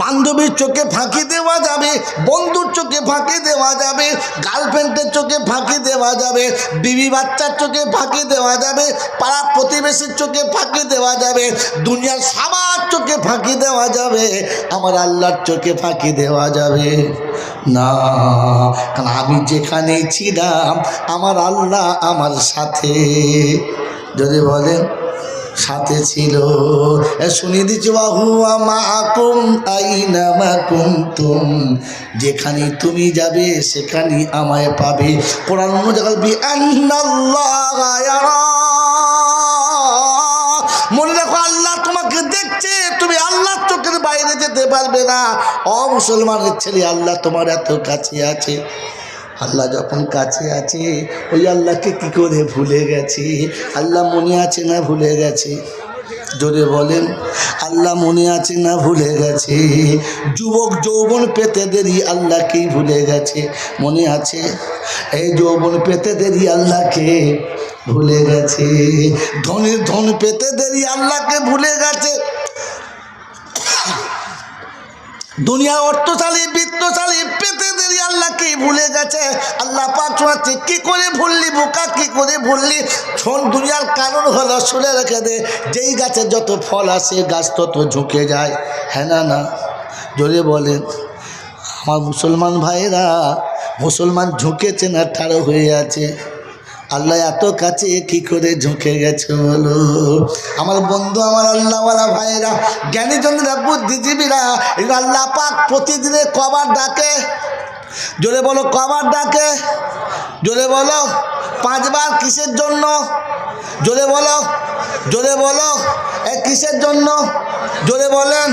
বান্ধবীর চোখে ফাঁকি দেওয়া যাবে, বন্ধুর চোখে ফাঁকি দেওয়া যাবে, গার্লফ্রেন্ডের চোখে ফাঁকি দেওয়া যাবে, বিবি বাচ্চার চোখে ফাঁকি দেওয়া যাবে, পাড়া প্রতিবেশীর চোখে ফাঁকি দেওয়া যাবে, দুনিয়ার সবার চোখে ফাঁকি দেওয়া যাবে, আমার আল্লাহর চোখে ফাঁকি দেওয়া যাবে না। কারণ আমি যেখানে ছিলাম আমার আল্লাহ আমার সাথে, যদি বলেন সাথে ছিল। শুনিয়ে দিচ্ছি, ওয়াহুয়া মাআকুম আইনামা কুনতুম, যেখানে তুমি যাবে সেখানেই আমায় পাবে। কোরআন অনুযায়ী বিআন্নাল্লাহা ইয়ারা, মনে রাখো আল্লাহ তোমাকে দেখছে, তুমি আল্লাহর চোখের বাইরে যেতে পারবে না। ও মুসলমানের ছেলে, আল্লাহ তোমার এত কাছে আছে। আল্লাহ যখন কাছে আছে, ওই আল্লাহকে কি করে ভুলে গেছে? আল্লাহ মনে আছে না ভুলে গেছে? জোরে বলেন, আল্লাহ মনে আছে না ভুলে গেছে? যুবক যৌবন পেতে দেরি আল্লাহকেই ভুলে গেছে, মনে আছে? এই যৌবন পেতে দেরি আল্লাহকে ভুলে গেছে, ধনের ধন পেতে দেরি আল্লাহকে ভুলে গেছে, দুনিয়ার অর্থশালী বৃত্তশালী পেতে দেরি আল্লাহকে ভুলে গেছে। আল্লাহ পাক শোনাচ্ছে, কি করে ভুললি বোকা, কি করে ভুললি? শোন, দুনিয়ার কারণ হলো, শুনে রেখে দে, যেই গাছে যত ফল আসে গাছ তত ঝুঁকে যায়, হ্যাঁ না না? জোরে বলেন আমার মুসলমান ভাইরা, মুসলমান ঝুঁকেছে না ঠাড়ো হয়ে আছে? আল্লাহ এত কাছে কি করে ঝুঁকে গেছে বলো? আমার বন্ধু, আমার আল্লাহওয়ালা ভাইরা, জ্ঞানীজনরা, বুদ্ধিজীবীরা, আল্লাহ পাক প্রতিদিনে কবার ডাকে? জোরে বলো, কবার ডাকে? জোরে বলো, 5 বার। কিসের জন্য? জোরে বলো, জোরে বলো, কিসের জন্য? জোরে বলেন।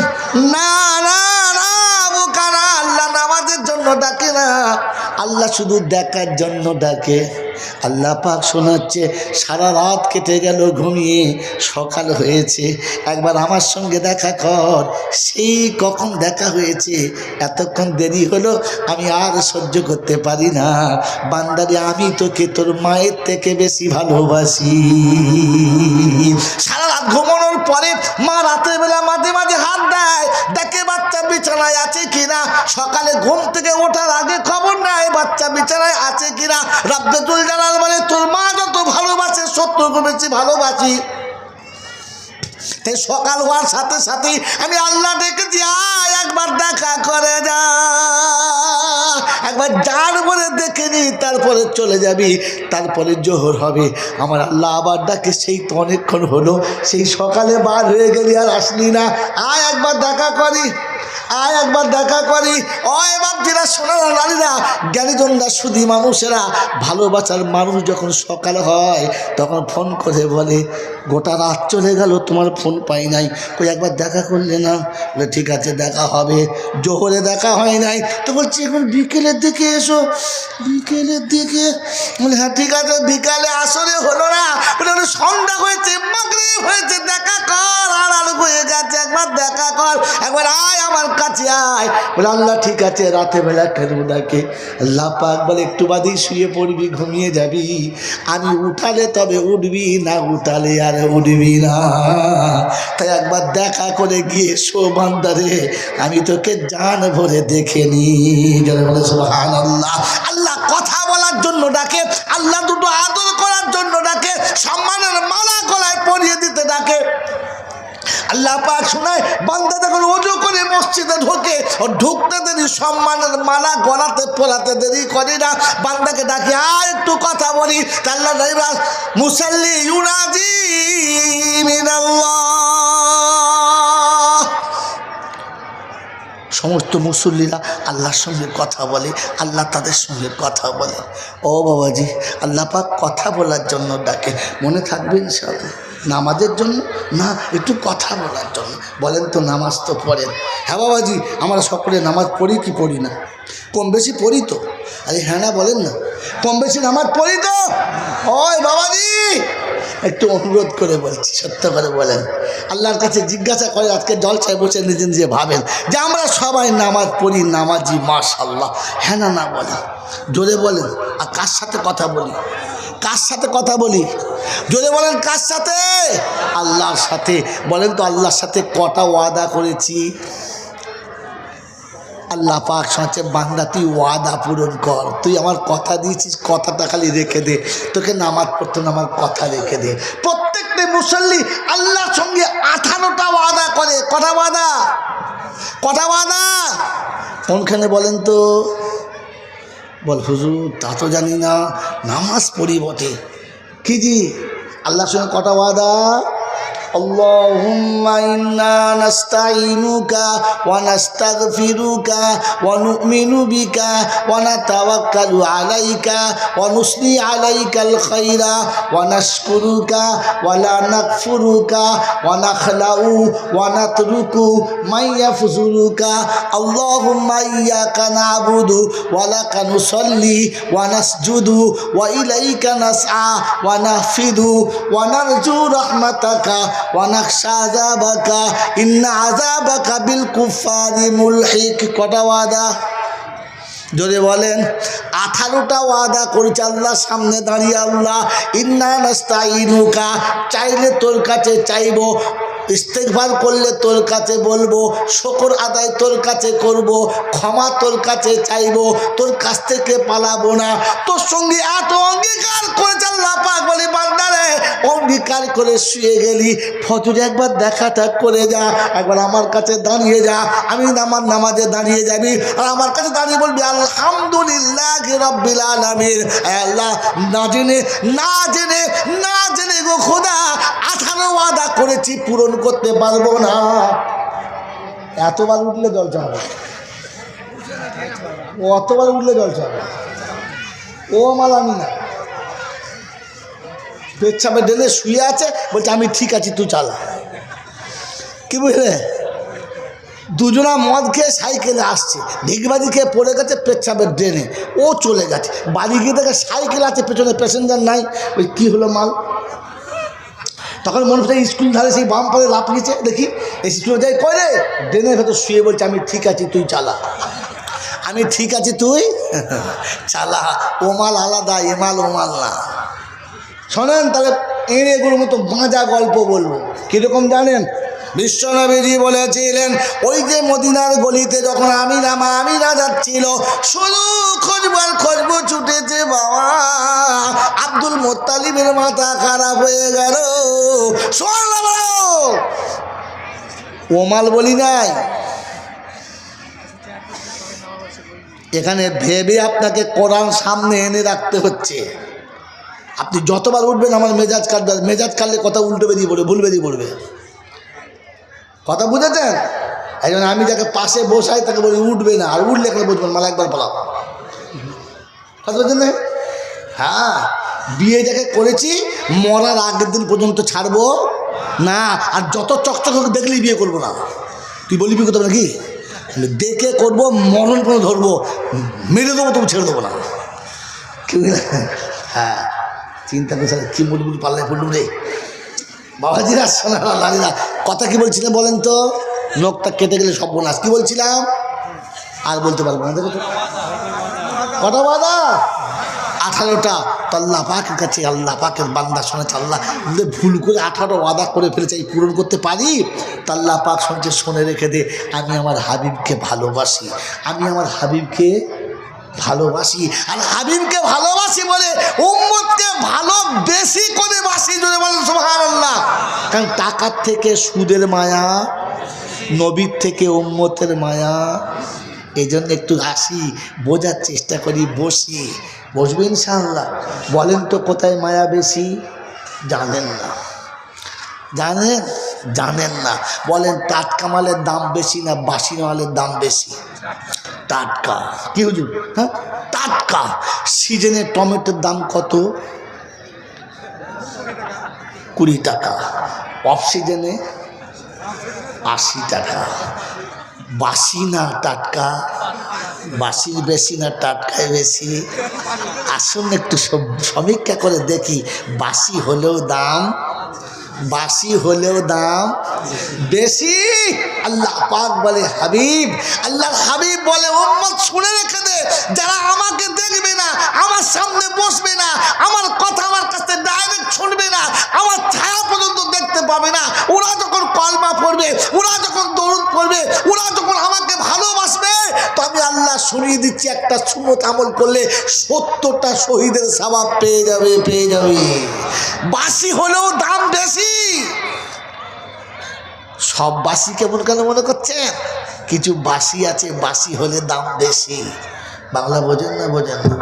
না না না বোকারা, আল্লাহ নামাজের জন্য ডাকে না, আল্লাহ শুধু দেখার জন্য ডাকে। আল্লাহ পাক শোনাচ্ছে, সারা রাত কেটে গেল ঘুমিয়ে, সকাল হয়েছে, একবার আমার সঙ্গে দেখা কর। সেই কখন দেখা হয়েছে, এতক্ষণ দেরি হলো, আমি আর সহ্য করতে পারি না। বান্দারে, আমি তোকে তোর মায়ের থেকে বেশি ভালোবাসি। সারা রাত ঘুমানোর পরে মা রাতের বেলা মাঝে মাঝে হাত দেয়, দেখে বাচ্চা বিছানায় আছে কিনা। সকালে ঘুম থেকে ওঠার আগে খবর নেয় বাচ্চা বিছানায় আছে কিনা। রাব্বুল জালাল বলে, তোর মা যত ভালোবাসে শত্রুকে বেশি ভালোবাসি। তাই সকাল হওয়ার সাথে সাথে আমি আল্লাহ ডেকেছি, আয় একবার দেখা করে যা, একবার যার বলে দেখে নি, তারপরে চলে যাবি, তারপরে জোহর হবে। আমার আল্লাহ আবার ডাকে, সেই তো অনেকক্ষণ হলো, সেই সকালে বার হয়ে গেলি আর আসলি না, আয় একবার দেখা করি, আয় একবার দেখা করি। ওই বাপজিরা, সোনারা, নারীরা, জ্ঞানীজনরা, সুধী মানুষেরা, ভালোবাসার মানুষ যখন সকাল হয় তখন ফোন করে বলে, গোটা রাত চলে গেল তোমার ফোন পাই নাই, কই একবার দেখা করলে না? বলে ঠিক আছে দেখা হবে। জোহরে দেখা হয় নাই তো বলছি এখন বিকেলের দিকে এসো, বিকেলের দিকে। বলে হ্যাঁ ঠিক আছে, বিকালে আসরে হলো না, বলে সন্ধ্যা হয়েছে, মাগরিব হয়েছে, দেখা কর, আর আলো হয়ে গেছে, একবার দেখা কর, একবার আয় আমার কাছে আয়। বলে আল্লাহ ঠিক আছে, রাতে বেলা কেন ডাকে? আল্লাহ পাক বলে, একটু বাদেই শুয়ে পড়বি, ঘুমিয়ে যাবি, আমি উঠালে তবে উঠবি, না উঠালে আর উঠবি না। তাই একবার দেখা করে গিয়ে শো বান্দারে, আমি তোকে জান ভরে দেখে নি। বলে সুবহানাল্লাহ। আল্লাহ কথা বলার জন্য ডাকে, আল্লাহ দুটো আদর করার জন্য ডাকে, সম্মানের মালা গলায় পরিয়ে দিতে ডাকে। আল্লাহ পাক শোনায়, বান্দা যখন ওযু করে মসজিদে ঢোকে, ও ঢুকতে দেরি সম্মানের মালা গলাতে পরাতে দেরি করে না, বান্দাকে ডাকে, আয় একটু কথা বলি। আল্লাহ রাইবা মুসাল্লি ইউনাজি মিনাল্লাহ, সমস্ত মুসল্লিরা আল্লাহর সঙ্গে কথা বলে, আল্লাহ তাদের সঙ্গে কথা বলে। ও বাবাজি, আল্লাহ পাক কথা বলার জন্য ডাকে, মনে থাকবে ইনশাআল্লাহ। নামাজের জন্য না, একটু কথা বলার জন্য। বলেন তো নামাজ তো পড়েন? হ্যাঁ বাবাজি, আমরা সকলে নামাজ পড়ি কি পড়ি না? কম বেশি পড়ি তো? আরে হ্যাঁ না বলেন না, কম বেশি নামাজ পড়ি তো? ওই বাবাজি, একটু অনুরোধ করে বলছি, সত্য করে বলেন, আল্লাহর কাছে জিজ্ঞাসা করে, আজকে জলসায় বসে নিজে নিজে ভাবেন যে আমরা সবাই নামাজ পড়ি, নামাজি মাশাআল্লাহ, হ্যাঁ না না বলেন, জোরে বলেন। আর কার সাথে কথা বলি? কার সাথে কথা বলি? জোরে বলেন, কার সাথে? আল্লাহর সাথে। বলেন তো, আল্লাহর সাথে কটা ওয়াদা করেছি? আল্লাহ পাক শুনছে বান্দা তুই ওয়াদা পূরণ কর, তুই আমার কথা দিয়েছিস, কথাটা খালি রেখে দে, তোকে নামাজ পড়তে না আমার কথা রেখে দে। প্রত্যেকটা মুসল্লি আল্লাহর সঙ্গে 18টা ওয়াদা করে। কটা ওয়াদা? কটা ওয়াদা? কোনখানে বলেন তো? বল হুজুর তা তো জানি না, নামাজ পড়ি বটে। কি জি আল্লাহর সঙ্গে কটা ওয়াদা? اللهم إنا نستعينك ونستغفرك ونؤمن بك ونتوكل عليك ونثني عليك الخير ونشكرك ولا نكفرك ونخلع ونترك من يفجرك اللهم إياك نعبد ولك نصلي ونسجد وإليك نسعى ونحفظ ونرجو رحمتك ونخشى عذابك إن عذابك بالكفار ملحق। কটা ওয়াদা? জোরে বলেন। 18টা ওয়াদা করেছে আল্লাহর সামনে দাঁড়িয়ে। আল্লাহ ইন্না নাস্তাইনুকা, চাইলে তোর কাছে চাইবো, ইস্তেগফার করলে তোর কাছে বলবো, শুকর আদায় তোর কাছে করব, ক্ষমা তোর কাছে চাইবো, তোর কাছ থেকে পালাবো না। তোর সঙ্গে এত অঙ্গীকার করেছে আল্লাহ পাক বলে বান্দারে অঙ্গীকার করে শুয়ে গেলি, ফজরে একবার দেখাটা করে যা, একবার আমার কাছে দাঁড়িয়ে যা। আমি আমার নামাজে দাঁড়িয়ে যাবি আর আমার কাছে দাঁড়িয়ে বলবি আলহামদুলিল্লাহি রাব্বিল আলামিন। আল্লাহ না জেনে গো খোদা 18 ওয়াদা করেছি পূরণ করতে পারবো না। এতবার উঠলে জলসা হবে, ও অতবার উঠলে জলসা হবে। ও মাল আমি না, পেচ্ছাপে ডেলে শুয়ে আছে, বলছে আমি ঠিক আছি তুই চালা। কি বুঝলে? দুজনা মদ খেয়ে সাইকেলে আসছে, ঢিকবাজি খেয়ে পড়ে গেছে পেচ্ছাপের ড্রেনে, ও চলে গেছে। বাড়ি গিয়ে দেখে সাইকেল আছে, পেছনে প্যাসেঞ্জার নাই। ওই কী হলো মাল? তখন মনে হচ্ছে স্কুল ধারে সেই বাম পারে লাফিয়েছে, দেখি এই স্কুলে যাই করে ড্রেনের ভেতর শুয়ে বলছে আমি ঠিক আছি তুই চালা, আমি ঠিক আছি তুই চালা। ও মাল আলাদা, এ মাল ও মাল না। শোনেন তাহলে এগুলোর মতো বাঁজা গল্প বলবো। কীরকম জানেন? বিশ্বনবীজি বলেছিলেন ওই যে মদিনার গলিতে যখন আমিনা যাচ্ছিল, শুধু খোঁজবো ছুটেছে বাবা, আব্দুল মোত্তালিবের মাথা খারাপ হয়ে গেল। ও মাল বলি নাই, এখানে ভেবে আপনাকে কোরআন সামনে এনে রাখতে হচ্ছে। আপনি যতবার উঠবেন আমার মেজাজ কাটলে কথা উল্টো বেরিয়ে পড়বে, ভুল বেরিয়ে পড়বে। কথা বুঝেছেন? এই জন্য আমি যাকে পাশে বসাই তাকে বলি উঠবে না, আর উঠলে এখানে বুঝবেন মালা একবার পালাম। কথা বুঝছেন না? হ্যাঁ, বিয়ে যাকে করেছি মরার আগের দিন পর্যন্ত ছাড়বো না, আর যত চকচক দেখলেই বিয়ে করবো না। তুই বলবি বিয়ে করতে নাকি? দেখে করবো, মরণ করে ধরবো, মেরে দেবো, তবু ছেড়ে দেবো না। কি বুঝলে? হ্যাঁ, চিন্তা করছে কী বলবি, পাল্লায় পড়লুম রে বাবাজিরা, শোনা লালিরা। কথা কি বলছিলাম বলেন তো? নখটা কেটে গেলে সব বোনাস। কি বলছিলাম আর বলতে পারবো না। দেখো তো কটা ওয়াদা? 18টা। তো আল্লাহ পাকের কাছে আল্লাহ পাকের বান্দা শোনেছে, আল্লাহ ভুল করে 18টা ওয়াদা করে ফেলেছে, এই পূরণ করতে পারি? তা আল্লাহ পাক শুনছে, শুনে রেখে দে, আমি আমার হাবিবকে ভালোবাসি, আমি আমার হাবিবকে ভালোবাসি। আর হাবিবকে ভালোবাসি বলে উম্মতকে ভালো বেশি করে বাসি। জোরে বলেন সুবহানাল্লাহ। কারণ টাকার থেকে সুদের মায়া, নবীর থেকে উম্মতের মায়া। এই জন্য একটু আসি, বোঝার চেষ্টা করি, বসবে ইনশাআল্লাহ। বলেন তো কোথায় মায়া বেশি? জানেন না? জানেন না? বলেন টাটকা মালের দাম বেশি না বাসি মালের দাম বেশি? টাটকা। কি হুজুর? হ্যাঁ, টাটকা। সিজনে টমেটোর দাম কত? 20 টাকা। অফ সিজনে 80 টাকা। বাসি না টাটকা? বাসির বেশি না টাটকায় বেশি? আসুন একটু সমীক্ষা করে দেখি। বাসি হলেও দাম বেশি। আল্লাহ পাক বলে হাবিব, আল্লাহর হাবিব বলে উম্মত শুনে রেখে দে, যারা আমাকে দেখবে না, আমার সামনে বসবে না, আমার কথা আমার কাছে ডাইরেক্ট শুনবে না, আমার ছায়া পর্যন্ত দেখতে পাবে না, ওরা যখন কলমা পড়বে, ওরা যখন দরুদ পড়বে, ওরা যখন আমাকে ভালোবাসবে, তো শুনিয়ে দিচ্ছি, একটা সুন্নত আমল করলে 70টা শহীদের সওয়াব পেয়ে যাবে। বাসি হলেও দাম বেশি। সব বাসি কেমন কেন মনে করছেন? কিছু বাসি আছে, বাসি হলে দাম বেশি। বাংলা বোঝেন না? বোঝেন না?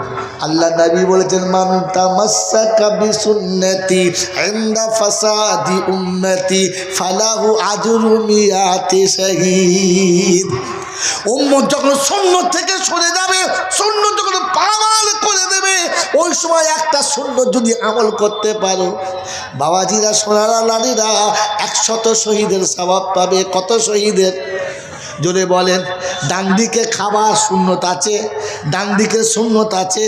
আল্লাহ নবী বলেছেন, মান তামাসসাকা বিসুন্নতি ইনদা ফাসাদি উম্মতি ফালাহু আজরু মিয়াতি শহীদ। উম্মত যখন সুন্নত থেকে সরে যাবে, সুন্নত যখন পামাল করে দেবে, ওই সময় একটা সুন্নত যদি আমল করতে পারো, বাবাজিরা, সোনারা, নারীরা, 100 শহীদের সওয়াব পাবে। কত শহীদের? জোরে বলেন। ডান দিকে খাবার সুন্নত আছে, ডান দিকে সুন্নত আছে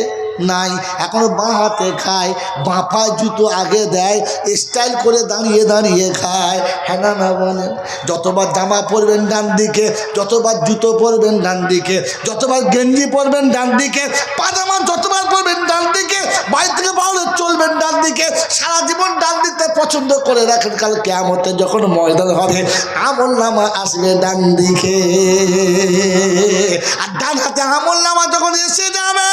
নাই? এখনো বাঁ হাতে খায়, বাঁ পায়ে জুতো আগে দেয়, স্টাইল করে দাঁড়িয়ে দাঁড়িয়ে খায়। হ্যাঁ না না বলেন? যতবার জামা পরবেন ডান দিকে, যতবার জুতো পরবেন ডান দিকে, যতবার গেঞ্জি পরবেন ডান দিকে, পাজামা যতবার পরবেন ডান দিকে, বাড়ি থেকে বাইরে চলবেন ডান দিকে, সারা জীবন ডান দিকটা পছন্দ করে রাখেন। কাল কিয়ামতে যখন ময়দান হবে, আমলনামা আসবে ডান দিকে, আর ডান হাতে আমলনামা যখন এসে যাবে,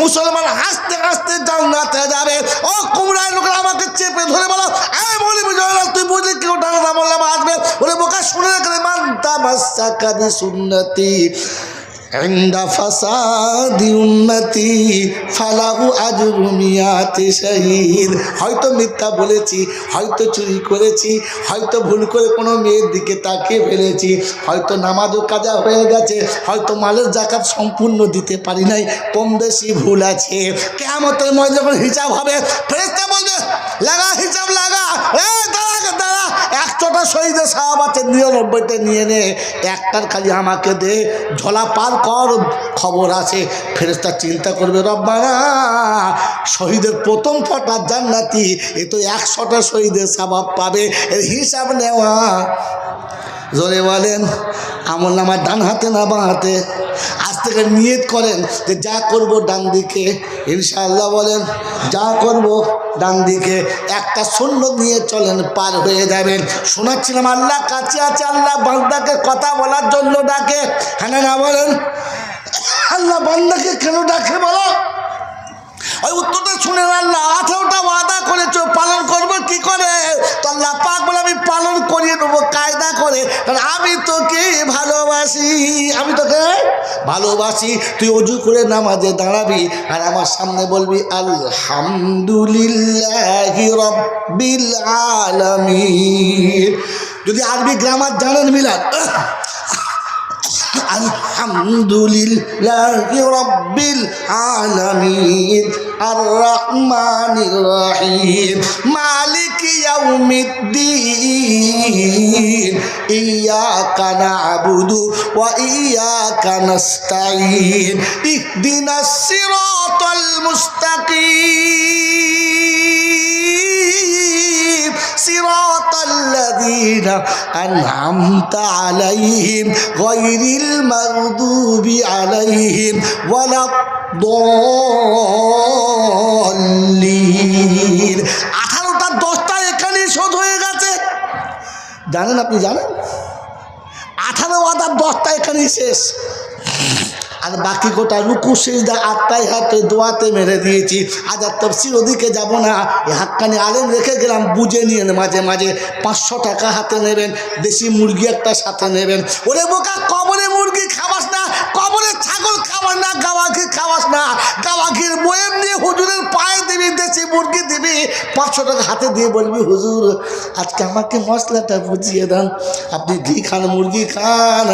মুসলমান হাসতে হাসতে জান্নাতে যাবে। ও কুমড়ায় লোকেরা আমাকে চেপে ধরে বলো, এই বলি বুঝলাম, তুই বুঝলি কেউ ডান আমলনামা আসবে? বলে বোকা, শুনে রাখলে, মান তামাসসাকা বিসুন্নতি ইনদা ফাসাদি উম্মতি ফালাহু আজরু মিয়াতি শহীদ। হয়তো মিথ্যা বলেছি, হয়তো চুরি করেছি, হয়তো ভুল করে কোনো মেয়ের দিকে তাকিয়ে ফেলেছি, হয়তো নামাজও কাজা হয়ে গেছে, হয়তো মালের যাকাত সম্পূর্ণ দিতে পারি নাই, কম বেশি ভুল আছে। কিয়ামতের ময়দানে যখন হিসাব হবে, ফেরেশতা বলবে, লাগা হিসাব লাগা, দাঁড়া দাঁড়া, 100টা শহীদের সওয়াব আছে, 99টা নিয়ে নে, একটার খালি আমাকে দে, ঝোলা পার কর, খবর আছে। ফেরেশতা চিন্তা করবে, রব্বানা, শহীদের প্রথম ফটা জান্নাতি, এ তো 100টা শহীদের সওয়াব পাবে, এর হিসাব নেওয়া। জোরে বলেন। আমলনামা ডান হাতে না বাঁ হাতে? আজ থেকে নিয়ত করেন যে যা করব ডান দিকে, ইনশাআল্লাহ বলেন, যা করব ডান দিকে। একটা সুন্নত নিয়ে চলেন, পার হয়ে যাবেন। শোনাচ্ছিলাম, আল্লাহ কাছে আছে, আল্লাহ বান্দাকে কথা বলার জন্য ডাকে। হ্যাঁ না বলেন? আল্লাহ বান্দাকে কেন ডাকে বলো? ওই উত্তরটা শুনে, আল্লাহ 18টা ওয়াদা করেছ, পালন করবো কি করে? তো আল্লাহ পাক বলে, আমি পালন করিয়ে নেবো কায়দা করে, কারণ আমি তোকে ভালোবাসি, আমি তোকে ভালোবাসি। তুই অজু করে নামাজে দাঁড়াবি আর আমার সামনে বলবি, আলহামদুলিল্লাহি রাব্বিল আলামিন। যদি আরবি গ্রামার জানেন মিলান, আলহামদুলিল্লাহি রাব্বিল আলামিন আর রহমানির রহিম মালিকি ইয়াউমিদ্দিন ইয়াকা না'বুদু ওয়া ইয়াকা নাস্তাঈন ইহদিনাস সিরাতাল মুস্তাকিম সিরাতাল লাযীনা আন'আমতা আলাইহিম গায়রিল মাগদুবি আলাইহিম ওয়ালাদ-দাল্লিন। 18টা 10টা এখানেই শোধ হয়ে গেছে, জানেন? আপনি জানেন? 18 ওয়াদার 10টা এখানেই শেষ, আর বাকি গোটা রুকু সিজদা আত্মাই হাতে দোয়াতে মেরে দিয়েছি। আজ আর তফসির ওদিকে যাব না, এই হাক্কানি আলেম রেখে গেলাম, বুঝে নিয়ে মাঝে মাঝে 500 টাকা হাতে নেবেন, দেশি মুরগি একটা সাথে নেবেন। ওরে বোকা, কবরে মুরগি খাওয়াস না, কবরে ছাগল খাওয়াস না, গাওয়াঘি খাওয়াস না, গাওয়াঘির বয়েম নিয়ে হুজুরের পায়ে দিবি, দেশি মুরগি দিবি, 500 টাকা হাতে দিয়ে বলবি, হুজুর আজকে আমাকে মশলাটা বুঝিয়ে দেন, আপনি ঘি খান, মুরগি খান,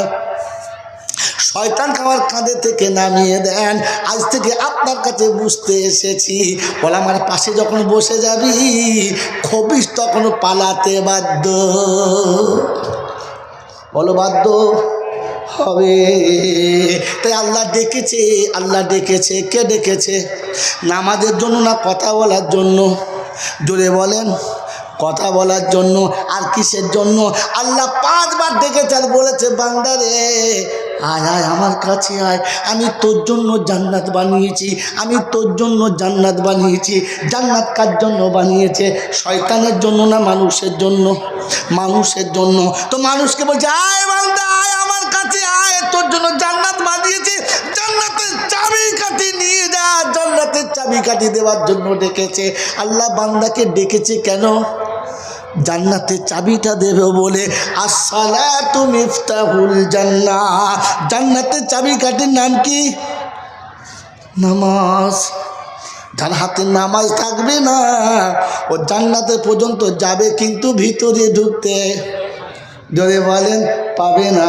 শয়তান খাওয়ার কাঁধে থেকে নামিয়ে দেন। আজ থেকে আপনার কাছে বুঝতে এসেছি। বলে, আমার পাশে যখন বসে যাবি, খবিস তখন পালাতে বাধ্য। বলো, বাধ্য হবে। তাই আল্লাহ ডেকেছে, আল্লাহ ডেকেছে। কে ডেকেছে? নামাজের জন্য না কথা বলার জন্য? জোরে বলেন। কথা বলার জন্য। আর কিসের জন্য? আল্লাহ 5 বার ডেকেছে আর বলেছে, বান্দারে আয় আয় আমার কাছে আয়, আমি তোর জন্য জান্নাত বানিয়েছি, আমি তোর জন্য জান্নাত বানিয়েছি। জান্নাত কার জন্য বানিয়েছে? শয়তানের জন্য না মানুষের জন্য? মানুষের জন্য। তো মানুষকে বলছে, আয় বান্দা আয় আমার কাছে আয়, তোর জন্য জান্নাত বানিয়েছি। চাবিকাঠি দেওয়ার জন্য ডেকেছে। আল্লাহ বান্দাকে ডেকেছে কেন? জান্নাতের চাবিটা দেবে বলে। আসসালাতু মিফতাহুল জান্নাহ, জান্নাতের চাবিকাঠির নাম কি? নামাজ। যার হাতে নামাজ থাকবে না ও জান্নাতে পর্যন্ত যাবে কিন্তু ভিতরে ঢুকতে জোরে বলেন পাবে না।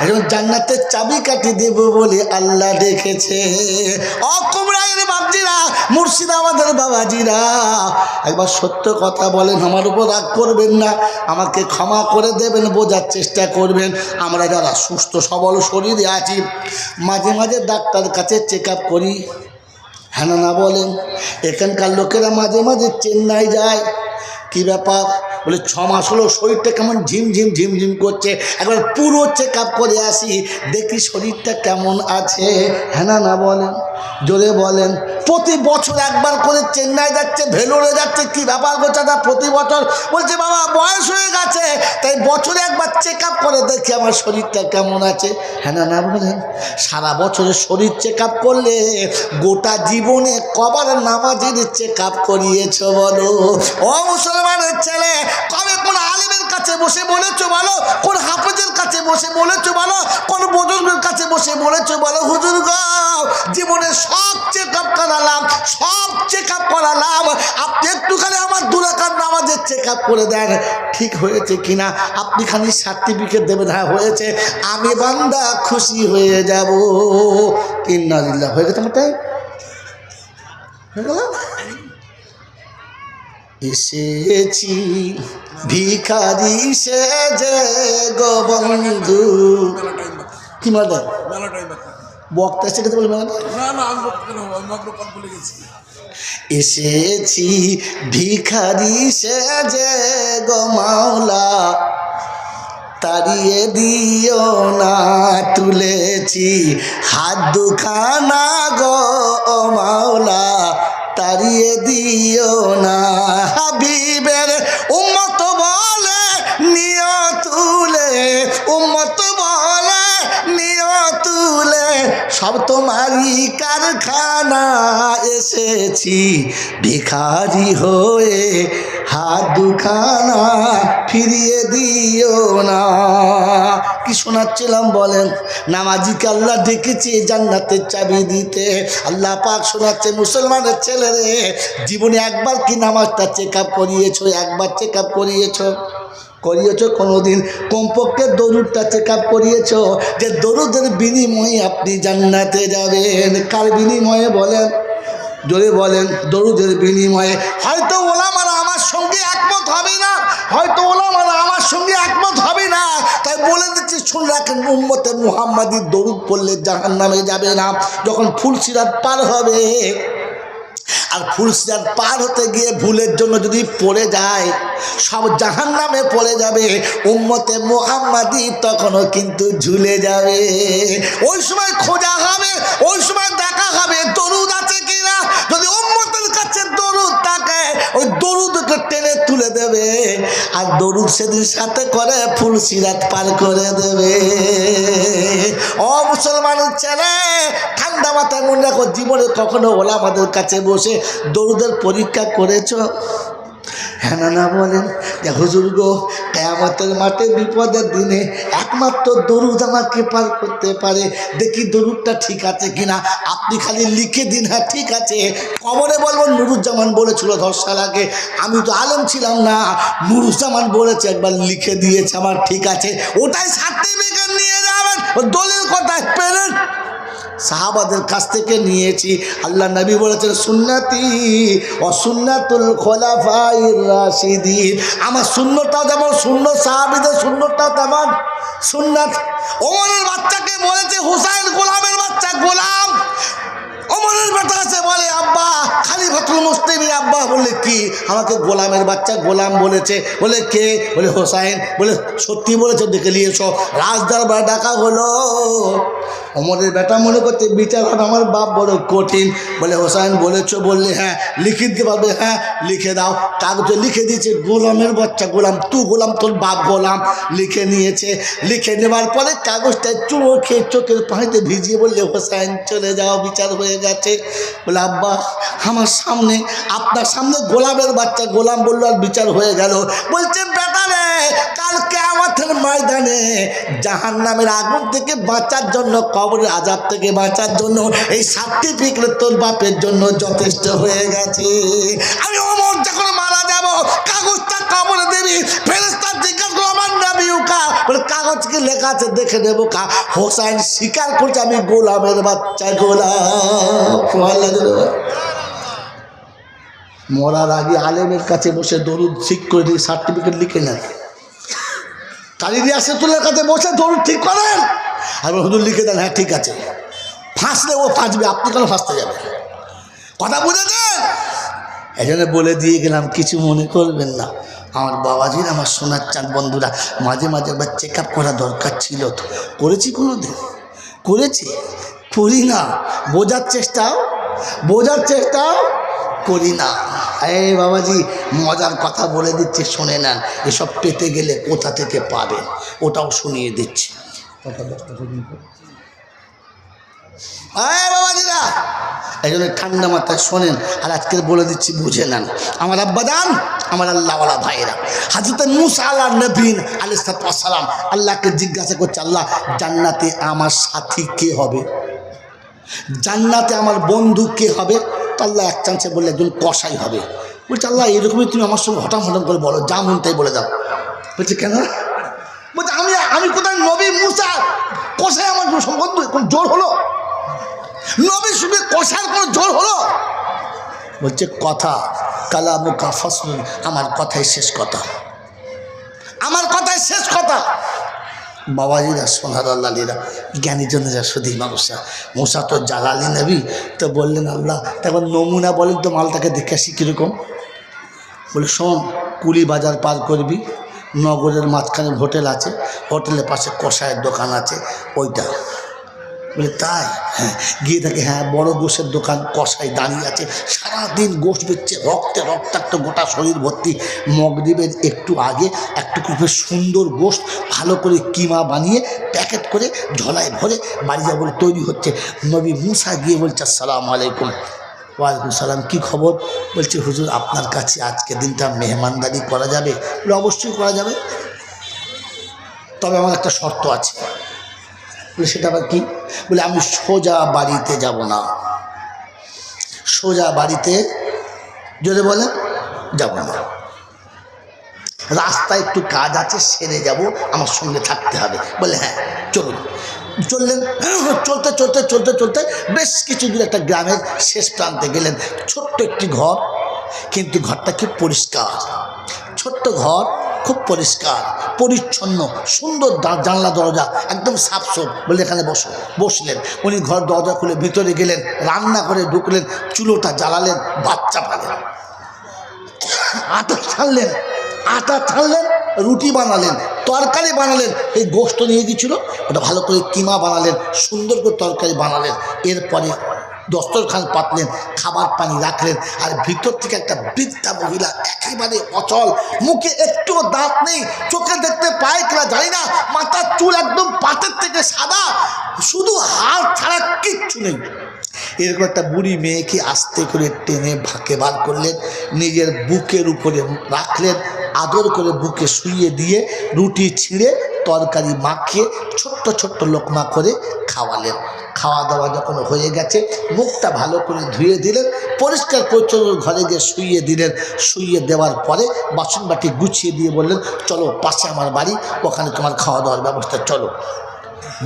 এখন জান্নাতের চাবিকাঠি দেব বলে আল্লাহ ডেকেছে। ও কুমরাইয়ের বাপজিরা, মুর্শিদাবাদের বাবাজিরা, একবার সত্য কথা বলেন, আমার উপর রাগ করবেন না, আমাকে ক্ষমা করে দেবেন, বোঝার চেষ্টা করবেন। আমরা যারা সুস্থ সবল শরীরে আছি মাঝে মাঝে ডাক্তার কাছে চেক আপ করি, হ্যাঁ না বলেন? এখানকার লোকেরা মাঝে মাঝে চেন্নাই যায়। কি ব্যাপার? বলে 6 মাস হলো শরীরটা কেমন ঝিমঝিম ঝিমঝিম করছে, একবার পুরো চেক আপ করে আসি, দেখি শরীরটা কেমন আছে, হ্যাঁ না বলেন? জোরে বলেন। প্রতি বছর একবার করে চেন্নাই যাচ্ছে, ভেলোরে যাচ্ছে। কি ব্যাপার গোচাদা? প্রতি বছর বলছে বাবা বয়স হয়ে গেছে, তাই বছরে একবার চেক আপ করে দেখি আমার শরীরটা কেমন আছে, হ্যাঁ না বলেন? সারা বছরের শরীর চেক আপ করলে গোটা জীবনে কবার নামাজের চেক আপ করিয়েছ বলো? ও মুসলমানের ছেলে, কবে কোন আলিমের কাছে বসে বলেছো বলো? কোন হাফেজের কাছে বসে বলেছো বলো? কোন বুজুর্গের কাছে বসে বলেছো বলো হুজুর গো জীবনে সব চেক আপ করালাম, সব চেক আপ করালাম, আপনি একটুখানি আমার 2 রাকাত নামাজের চেক আপ করে দেন, ঠিক হয়েছে কিনা? আপনি খালি সার্টিফিকেট দেবেন, হ্যাঁ হয়েছে, আমি বান্দা খুশি হয়ে যাব। ইন্নালিল্লাহ। হয়ে গেছে আমার টাইম, হয়ে গেল। এসেছি ভিখারি সেজে গো বন্ধু। কি মানে বক্তা এসে গেছে বলে এসেছি ভিখারি সেজে গো মাওলা, তাড়িয়ে দিও না, তুলেছি হাত দুখানা গো মাওলা, তাড়িয়ে দিও না। হাবিবের উম্মত বলে নিয় তুলে, উম্মত বলে নিয় তুলে, সব তোমারই কারখানা, এসেছি ভিখারি হয়ে, হাত দুখানা ফিরিয়ে দিও না। কি শোনাচ্ছিলাম বলেন? নামাজিকে আল্লাহ ডেকেছে জান্নাতের চাবি দিতে। আল্লাহ পাক শোনাচ্ছে মুসলমানের ছেলে রে, জীবনে একবার কি নামাজটা চেক আপ করিয়েছো? একবার চেক আপ করিয়েছো? কোনোদিন? কমপক্ষে দরুদটা চেক আপ করিয়েছো যে দরুদের বিনিময়ে আপনি জান্নাতে যাবেন? কার বিনিময়ে বলেন? জোরে বলেন। দরুদের বিনিময়ে। হয়তো ওলামারা আমার সঙ্গে একমত হবে না, হয়তো ওলামারা আমার সঙ্গে একমত হবে না, তাই বলে দিচ্ছি শুনে রাখেন, উম্মতে মুহাম্মাদির দরুদ পড়লে জাহান্নামে যাবে না। যখন ফুলসিরাত পার হবে, আর ফুলসিরাত পার হতে গিয়ে ভুলের জন্য যদি পড়ে যায়, সব জাহান্নামে পড়ে যাবে, উম্মতে মুহাম্মাদি তখনও কিন্তু ঝুলে যাবে। ওই সময় খোঁজা হবে, ওই সময় দেখা হবে দরুদ আছে কিনা। যদি উম্মতের কাছে দরুদ থাকে, ওই দরুদকে টেনে তুলে দেবে, আর দরুদ সেদিন সাথে করে ফুলসিরাত পার করে দেবে। ও মুসলমানের ছেলে, ঠান্ডা মাথায় মনে রাখো, জীবনে কখনো ওলামাদের কাছে বসে দরুদের পরীক্ষা করেছো? হ্যাঁ না বলেন? যে হুজুর গো কিয়ামতের মাঠে বিপদের দিনে একমাত্র দরুদ আমাকে পার করতে পারে, দেখি দরুদটা ঠিক আছে কিনা। আপনি খালি লিখে দিন হ্যাঁ ঠিক আছে, কবরে বলবো নুরুজ্জামান বলেছিল 10 সাল আগে, আমি তো আলেম ছিলাম না, নুরুজ্জামান বলেছে, একবার লিখে দিয়েছে আমার ঠিক আছে, ওটাই সার্টিফিকেট নিয়ে যাবেন। দলিল কোথায় পেলেন? সাহাবাদের কাছ থেকে নিয়েছি। আল্লাহ নবী বলেছেন সুন্নতি ও সুন্নাতুল খোলাফায়ে রাশিদিন, আমার সুন্নতটাও যেমন সুন্নত, সাহাবীদের সুন্নতটাও তেমন সুন্নাত। ওমরের বাচ্চাকে বলেছে হুসাইন গোলামের বাচ্চা, গোলাম। ওমরের বেটা আছে বলে আব্বা খলিফাতুল মুসলিমিন, আব্বা বলে কি? আমাকে গোলামের বাচ্চা গোলাম বলেছে। বলে কে? বলে হোসাইন। বলে সত্যি বলেছে, ডেকে নিয়ে এসো। রাজদরবার ডাকা হলো, ওমরের বেটা মনে করছে বিচার হবে আমার বাপ বড় কঠিন। বলে হোসাইন বলেছো? বললে হ্যাঁ। লিখে দিতে পারবে? হ্যাঁ লিখে দাও। কাগজে লিখে দিয়েছে গোলামের বাচ্চা গোলাম, তুই গোলাম, তোর বাপ গোলাম। লিখে নিয়েছে। লিখে নেবার পরে কাগজটা চোখে চোখের পানিতে ভিজিয়ে বললে হোসাইন চলে যাও, বিচার হয়ে গেছে। বলে আব্বা আমার সামনে, আপনার সামনে গোলামের বাচ্চা গোলাম বললো আর বিচার হয়ে গেল। বলছে বেটা রে, কালকে আমাদের ময়দানে জাহান্নামের আগুন থেকে বাঁচার জন্য, কবরের আযাব থেকে বাঁচার জন্য এই সার্টিফিকেট তোর বাপের জন্য যথেষ্ট হয়ে গেছে। আমি ওমর যখন মারা যাব কাগজটা কবরে দেবি, ফেরেশতা জিজ্ঞাসা করো আমার নবী কা, বলে কাগজ কি লেখা আছে দেখে নেবো কা। হোসাইন স্বীকার করছে আমি গোলামের বাচ্চা গোলাম। মরার আগে আলেমের কাছে বসে দরুদ ঠিক করে দিয়ে সার্টিফিকেট লিখে নেন। কালিদি আসেতুল্লার কাছে বসে দরুদ ঠিক করেন আর হুজুর লিখে দেন হ্যাঁ ঠিক আছে। ফাঁসলে ও ফাঁসবে, আপনি কেন ফাঁসতে যাবেন? কথা বুঝেছেন? এই জন্য বলে দিয়ে গেলাম, কিছু মনে করবেন না। আমার বাবাজির, আমার সোনার চাঁদ বন্ধুরা, মাঝে মাঝে একবার চেক আপ করা দরকার ছিল। তো করেছি কোনো দিন? করেছি? করি না। বোঝার চেষ্টাও করি না। এই বাবাজি মজার কথা বলে দিচ্ছে, শুনে নেন। এসব পেতে গেলে কোথা থেকে পাবেন ওটাও শুনিয়ে দিচ্ছি। বাবাজিরা এই জন্য ঠান্ডা মাথায় শোনেন, আর আজকে বলে দিচ্ছি বুঝে নেন। আমার আব্বাজান, আমার আল্লাহওয়ালা ভাইয়েরা, হযরত মূসা আলাইহিস নবীন আলাইহিস সালাম আল্লাহকে জিজ্ঞাসা করছে, আল্লাহ জান্নাতে আমার সাথী কে হবে? জান্নাতে আমার বন্ধু কে হবে? তো আল্লাহ এক চান্সে বললে একজন কসাই হবে। বলছে আল্লাহ এরকমই তুমি আমার সঙ্গে হঠাৎ করে বলো, যা মন তাই বলে দাও। বলছে কেন? বলছে আমি কোথায় নবী মূসা কসাই আমার বন্ধু, কোন জোর হলো? নবীর সঙ্গে কসার কোনো জোর হলো? বলছে কথা কালামুকা ফাসলুন, আমার কথাই শেষ কথা, আমার কথাই শেষ কথা। বাবাজিরা, সোনার আল্লাহরা, জ্ঞানী জনেরা, শুধু মানুষরা, মূসা তো জালালি নবী, তো বললেন আল্লাহ তখন নমুনা বলেন তো মালটাকে দেখে আসি কীরকম। বলে শোন, কুলি বাজার পার করবি, নগরের মাঝখানে হোটেল আছে, হোটেলের পাশে কষায়ের দোকান আছে, ওইটা। বলে তাই? হ্যাঁ। গিয়ে দেখে হ্যাঁ বড় গোশের দোকান, কষাই দাঁড়িয়ে আছে, সারাদিন গোশ বেচছে, রক্তাক্ত গোটা শরীর ভর্তি। মগরিবের একটু আগে একটু খুব সুন্দর গোশত ভালো করে কিমা বানিয়ে প্যাকেট করে ঝোলায় ভরে বাড়ি যা বলে তৈরি হচ্ছে। নবী মূসা গিয়ে বলছে আসসালামু আলাইকুম। ওয়ালাইকুম সালাম, কী খবর? বলছে হুজুর আপনার কাছে আজকে দিনটা মেহমানদারি করা যাবে? বলে অবশ্যই করা যাবে, তবে আমার একটা শর্ত আছে। বলে সেটা আবার কি? বলে আমি সোজা বাড়িতে যাব না, সোজা বাড়িতে জোরে বলে যাব না, রাস্তায় একটু কাজ আছে সেরে যাব, আমার সঙ্গে থাকতে হবে। বলে হ্যাঁ চলুন। চললেন, চলতে চলতে চলতে চলতে বেশ কিছু দূর একটা গ্রামের শেষ প্রান্তে গেলেন। ছোট্ট একটি ঘর, কিন্তু ঘরটা খুব পরিষ্কার, ছোট্ট ঘর, খুব পরিষ্কার পরিচ্ছন্ন, সুন্দর জানলা দরজা একদম সাফসুফ। বলে এখানে বসলেন। উনি ঘর দরজা খুলে ভিতরে গেলেন, রান্না করে ঢুকলেন, চুলোটা জ্বালালেন, বাচ্চা পালেন, আটা ছাড়লেন, রুটি বানালেন, তরকারি বানালেন। এই গোশত নিয়ে গিয়েছিল, ওটা ভালো করে কিমা বানালেন, সুন্দর করে তরকারি বানালেন। এরপরে দস্তরখান পাতলেন, খাবার পানি রাখলেন। আর ভিতর থেকে একটা বৃদ্ধা মহিলা, একেবারে অচল, মুখে একটুও দাঁত নেই, চোখে দেখতে পায় কিনা জানি না, মাথার চুল একদম পাটের থেকে সাদা, শুধু হাড় ছাড়া কিচ্ছু নেই। এরকম একটা বুড়ি মেয়েকে আস্তে করে টেনে ভাকে বার করলেন, নিজের বুকের উপরে রাখলেন, আদর করে বুকে শুইয়ে দিয়ে রুটি ছিঁড়ে তরকারি মাখিয়ে ছোট্ট ছোট্ট লোকমা করে খাওয়ালেন। খাওয়া দাওয়া যখন হয়ে গেছে, মুখটা ভালো করে ধুয়ে দিলেন, পরিষ্কার পরিচ্ছন্ন ঘরে গিয়ে শুইয়ে দিলেন। শুইয়ে দেওয়ার পরে বাসন বাটি গুছিয়ে দিয়ে বললেন চলো পাশে আমার বাড়ি, ওখানে তোমার খাওয়া দাওয়ার ব্যবস্থা, চলো।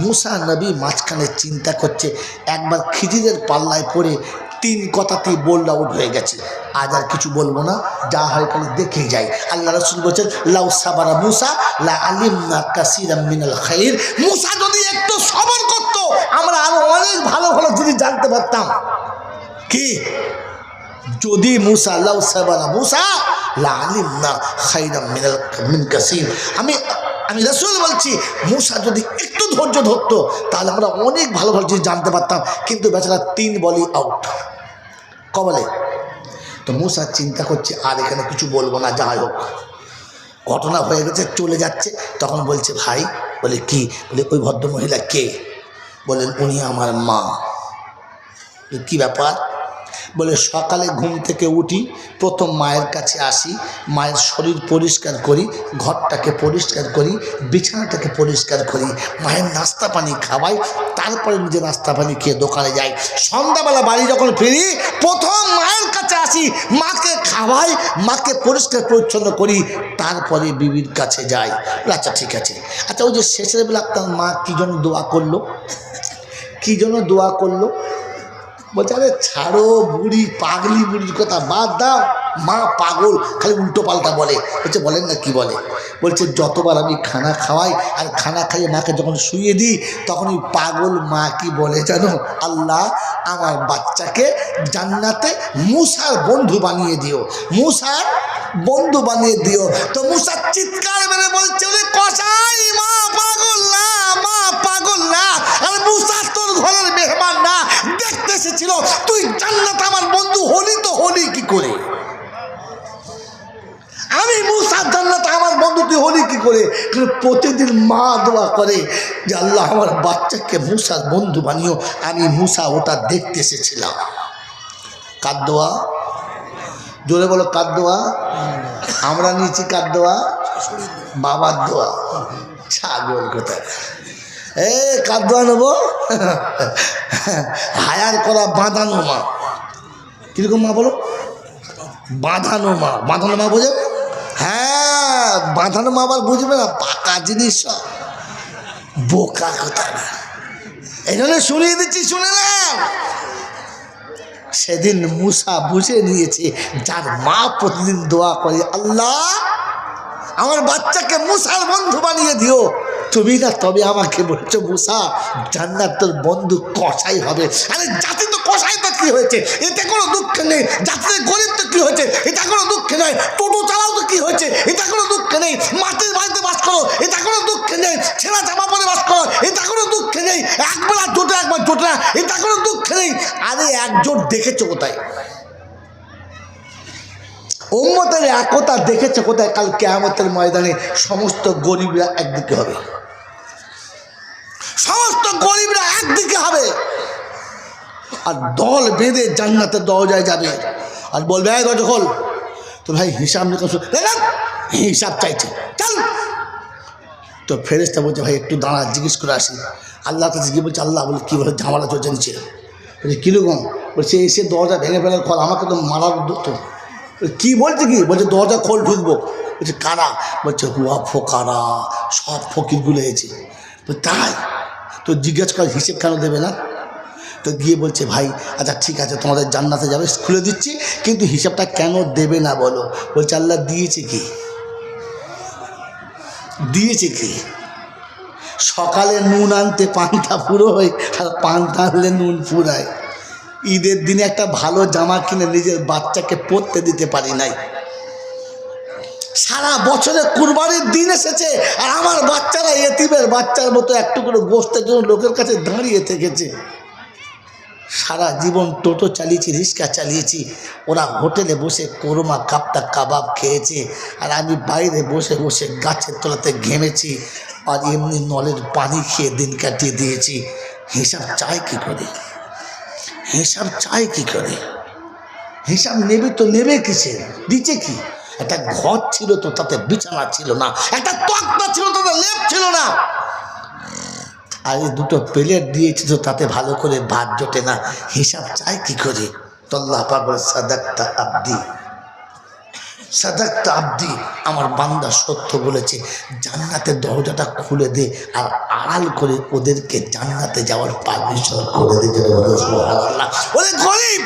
মূসা নবী মাঝখানে চিন্তা করছে, একবার খিজিরের পাল্লায় পড়ে 3 কথাতেই বোল্ড আউট হয়ে গেছে, আজ আর কিছু বলবো না, যা হয় খালি দেখেই যাই। আল্লাহ রাসূল বলছেন লাউ সাবারা মূসা লা আলিমনা কাসীরাম মিনাল খাইর, মূসা যদি একটু সবর করত আমরা আরো অনেক ভালো ভালো জিনিস জানতে পারতাম। কি? যদি মূসা লাউ সাবারা মূসা লা আলিমনা খাইরাম মিন কাসীর, আমি আমি রাসূল বলছি, মূসা যদি একটু ধৈর্য ধরতো তাহলে আমরা অনেক ভালো ভালো জিনিস জানতে পারতাম, কিন্তু বেচারা 3 বলই আউট। বলে তো মূসা চিন্তা করছে আর এখানে কিছু বলবো না, যাই হোক ঘটনা হয়ে গেছে, চলে যাচ্ছে। তখন বলছে ভাই, বলে কি? বলে ওই ভদ্রমহিলা কে? বলেন উনি আমার মা। কি ব্যাপার? বলে সকালে ঘুম থেকে উঠি, প্রথম মায়ের কাছে আসি, মায়ের শরীর পরিষ্কার করি, ঘরটাকে পরিষ্কার করি, বিছানাটাকে পরিষ্কার করি, মায়ের নাস্তা পানি খাওয়াই, তারপরে নিজে নাস্তা পানি খেয়ে দোকানে যাই। সন্ধ্যাবেলা বাড়ি যখন ফিরি প্রথম মায়ের কাছে আসি, মাকে খাওয়াই, মাকে পরিষ্কার পরিচ্ছন্ন করি, তারপরে বিবির কাছে যাই। আচ্ছা ঠিক আছে। আচ্ছা ওই যে শেষের বেলা আপনার মা কী জন্য দোয়া করলো? কী জন্য দোয়া করলো? বলছে আরে ছাড়ো, বুড়ি পাগলি বুড়ির কথা বাদ দাও, মা পাগল, খালি উল্টো পাল্টা বলে। বলছে বলেন না কি বলে? বলছে যতবার আমি খানা খাওয়াই আর খানা খাইয়ে মাকে যখন শুয়ে দিই তখন ওই পাগল মা কি বলে জানো? আল্লাহ আমার বাচ্চাকে জান্নাতে মূসার বন্ধু বানিয়ে দিও, মূসার বন্ধু বানিয়ে দিও। তো মূসা চিৎকার মেরে বলছে ওরে কসাই, মা পাগল না, মা পাগল না, আর মূসা তোর ঘরের মেহমান না, দেখতে এসেছিল, তুই জান্নাত আমার বন্ধু হলি তো হলি কি করে? আমি মূসা জান্নাত আমার বন্ধু তুই হলি কি করে? প্রতিদিন মা দোয়া করে যে আল্লাহ আমার বাচ্চাকে মূসার বন্ধু বানিও। আমি মূসা ওটা দেখতে এসেছিলাম। কার দোয়া? জোরে বলো কার দোয়া? আমরা নিয়েছি কার দোয়া? বাবার দোয়া। ছাগল কোথায়? কার দোয়া নেবো? হায়ার করা বাঁধানো মা। কিরকম মা বলো? বাঁধানো মা। বাঁধানো মা বোঝে? হ্যাঁ, বাঁধানো মা আবার বুঝবে না, পাকা জিনিস সব, বোকা কোথায়। এই জন্য শুনিয়ে দিচ্ছি, শুনে না। সেদিন মূসা বুঝে নিয়েছে যার মা প্রতিদিন দোয়া করে আল্লাহ আমার বাচ্চাকে মূসার বন্ধু বানিয়ে দিও, তুমি না তবে আমাকে বলছো মূসা জান্নাত তোর বন্ধু কসাই হবে। আরে জাতি তো কসাই, তো কি হয়েছে? এতে কোনো দুঃখ নেই। জাতির গরিব তো কি হয়েছে? এটা কোনো দুঃখ নেই। টোটো চালাও তো কি হয়েছে? এটা কোনো দুঃখ নেই। মাটির বাড়িতে বাস করো, এটা কোনো দুঃখ নেই। ছেঁড়া জামা পরে বাস করো, এটা কোনো দুঃখ নেই। একবেলা জোটে একবার জোটে না, এটা কোনো দুঃখ নেই। আরে একজোট দেখেছো কোথায়? উম্মতের একতা দেখেছে কোথায়? কাল কিয়ামতের ময়দানে সমস্ত গরিবরা একদিকে হবে, সমস্ত গরিবরা একদিকে হবে, আর দল বেঁধে জান্নাতের দরজায় যাবে আর বলবে এই দরজা খোল। তো ভাই হিসাব নিকাশ, হিসাব চাইছে, চল। তো ফেরেশতা বলছে ভাই একটু দাঁড়া, জিজ্ঞেস করে আসি। আল্লাহ কাছে গিয়ে বলছে আল্লাহ বলে কী বলে ঝামেলা চলছে নিচে? বলছে কীরকম? বলছে এসে দরজা ভেঙে ফেলে খোল, আমাকে তো মারার তো। কি বলছে? কি বলছে? দরজা খোল, ঢুকবো। বলছে কারা? বলছে হুয়া ফোকারা, সব ফকিরগুলো এসেছে। তাই তো জিজ্ঞেস করে হিসেব কেন দেবে না? তো গিয়ে বলছে ভাই আচ্ছা ঠিক আছে তোমাদের জান্নাতে যাবে, খুলে দিচ্ছি, কিন্তু হিসাবটা কেন দেবে না বলো? বলছে আল্লাহ দিয়েছে কি? দিয়েছে কি? সকালে নুন আনতে পান্তা পুরো হয়, আর পান্তা আনলে নুন ফুরায়। ঈদের দিনে একটা ভালো জামা কিনে নিজের বাচ্চাকে পরতে দিতে পারি নাই। সারা বছরে কুরবানির দিন এসেছে আর আমার বাচ্চারা এতিমের বাচ্চার মতো একটু করে গোশতের জন্য লোকের কাছে দাঁড়িয়ে থেকেছে। সারা জীবন টোটো চালিয়েছি, রিক্সা চালিয়েছি, ওরা হোটেলে বসে কোরমা কাপ্তা কাবাব খেয়েছে, আর আমি বাইরে বসে বসে গাছের তলাতে ঘেমেছি আর এমনি নলের পানি খেয়ে দিন কাটিয়ে দিয়েছি। হিসাব চাই কী করে? হিসাব চাই কী করে? হিসাব নেবে তো নেবে কিসে? দিচ্ছে কি? একটা ঘর ছিল তো তাতে বিছানা ছিল না, একটা তক্তা ছিল তাতে লেপ ছিল না, আর এই দুটো প্লেট দিয়েছি তো তাতে ভালো করে ভাত জোটে না। হিসাব চাই কি করে? তো আল্লাহ পাক বলে সাদাক্তা আব্দি, সাদাক্তা আব্দি, আমার বান্দা সত্য বলেছে। জান্নাতের দরজাটা খুলে দে আর আড়াল করে ওদেরকে জান্নাতে যাওয়ার পারমিশন করে দে। ওরে গরিব,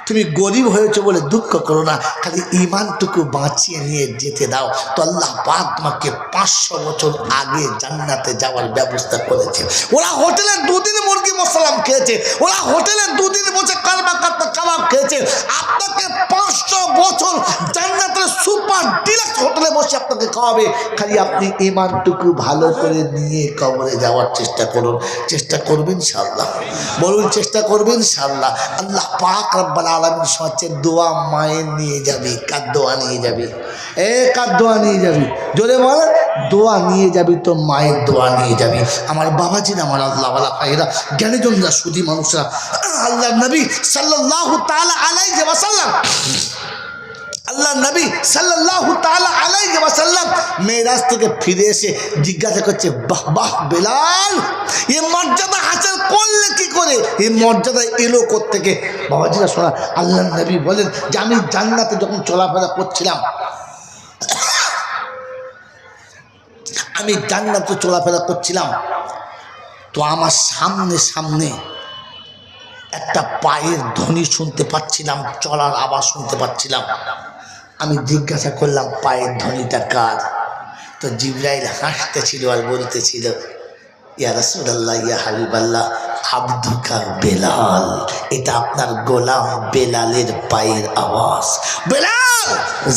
তুমি গরিব হয়েছো বলে দুঃখ করো না, খালি ইমানটুকু বাঁচিয়ে নিয়ে যেতে দাও। তো আল্লাহ পাক তোমাকে 500 বছর আগে জান্নাতে যাওয়ার ব্যবস্থা করেছে। ওরা হোটেলে 2 দিন মুরগি মশলাম খেয়েছে, ওরা হোটেলে 2 দিন বসে কারবা কাপ্তা কাবাব খেয়েছে। আপনাকে 500 বছর জান্নাতের সুপার ডিলাক্স হোটেলে বসে আপনাকে খাওয়াবে, খালি আপনি ইমানটুকু ভালো করে নিয়ে কবরে যাওয়ার চেষ্টা করুন। চেষ্টা করবেন ইনশাআল্লাহ, বলুন চেষ্টা করবেন ইনশাআল্লাহ। আল্লাহ পাক রব্বুল আলামিন সচ্ছে দোয়া মায়ের নিয়ে যাবে। কার দোয়া নিয়ে যাবে? কার দোয়া নিয়ে যাবি? জোরে বল। দোয়া নিয়ে যাবি তো মায়ের দোয়া নিয়ে যাবি। আমার বাবাজিরা, আমার আল্লাহওয়ালা ভাইরা, জ্ঞানীজনরা, সুধী মানুষরা, আল্লাহ নবী সাল্লাল্লাহু তাআলা আলাইহি ওয়াসাল্লাম, আল্লাহ নবী সাল্লাল্লাহু তাআলা আলাইহি ওয়াসাল্লাম মেরাজ থেকে ফিরে এসে জিজ্ঞাসা করছে, বাহ বাহ বেলাল, এই মর্যাদা হাসিল করলে কি করে? এই মর্যাদা এলো কোত্থেকে? বাবাজিরা শোনা, আল্লাহ নবী বলেন যে আমি জান্নাতে যখন চলাফেরা করছিলাম, আমি জান্নাতে চলাফেরা করছিলাম, তো আমার সামনে সামনে একটা পায়ের ধ্বনি শুনতে পাচ্ছিলাম, চলার আওয়াজ শুনতে পাচ্ছিলাম। আমি জিজ্ঞাসা করলাম পায়ের ধ্বনিটা কার? তো জিবরাইল হাসতেছিল আর বলতেছিল, ইয়া রাসূলুল্লাহ, ইয়া হাবিবাল্লাহ, আব্দুকা বেলাল, এটা আপনার গোলাম বেলালের পায়ের আওয়াজ। বেলাল,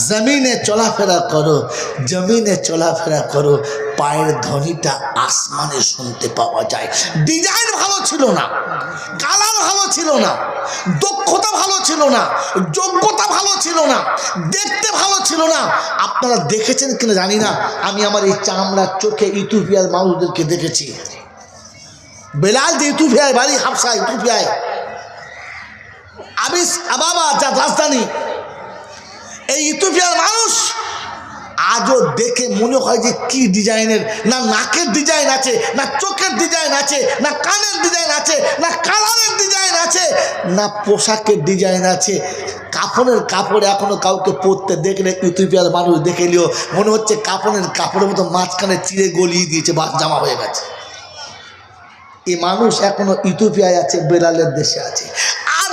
জমিনে চলাফেরা করো, জমিনে চলাফেরা করো, পায়ের ধ্বনিটা আসমানে শুনতে পাওয়া যায়। ডিজাইন ভালো ছিল না, কালার ভালো ছিল না, দক্ষতা ভালো ছিল না, যোগ্যতা ভালো ছিল না, দেখতে ভালো ছিল না। আপনারা দেখেছেন কিনা জানি না, আমি আমার এই চামড়ার চোখে ইথিওপিয়ার মানুষদেরকে দেখেছি। বেলাল যে ইথিওপিয়ায় বাড়ি, হাবশা ইথিওপিয়ায়, আবিস আবাবা যা রাজধানী, এই ইথিওপিয়ার মানুষ আজও দেখে মনে হয় যে কি ডিজাইনের, না নাকের ডিজাইন আছে, না চোখের ডিজাইন আছে, না কানের ডিজাইন আছে, না কালারের ডিজাইন আছে, না পোশাকের ডিজাইন আছে। কাপড় এখনো কাউকে পরতে দেখলে ইথিওপিয়ার মানুষ দেখে নিও মনে হচ্ছে কাপড়ের মতো মাঝখানে চিড়ে গলিয়ে দিয়েছে, বাস জামা হয়ে গেছে। এই মানুষ এখনো ইথিওপিয়ায় আছে, বেলালের দেশে আছে। আর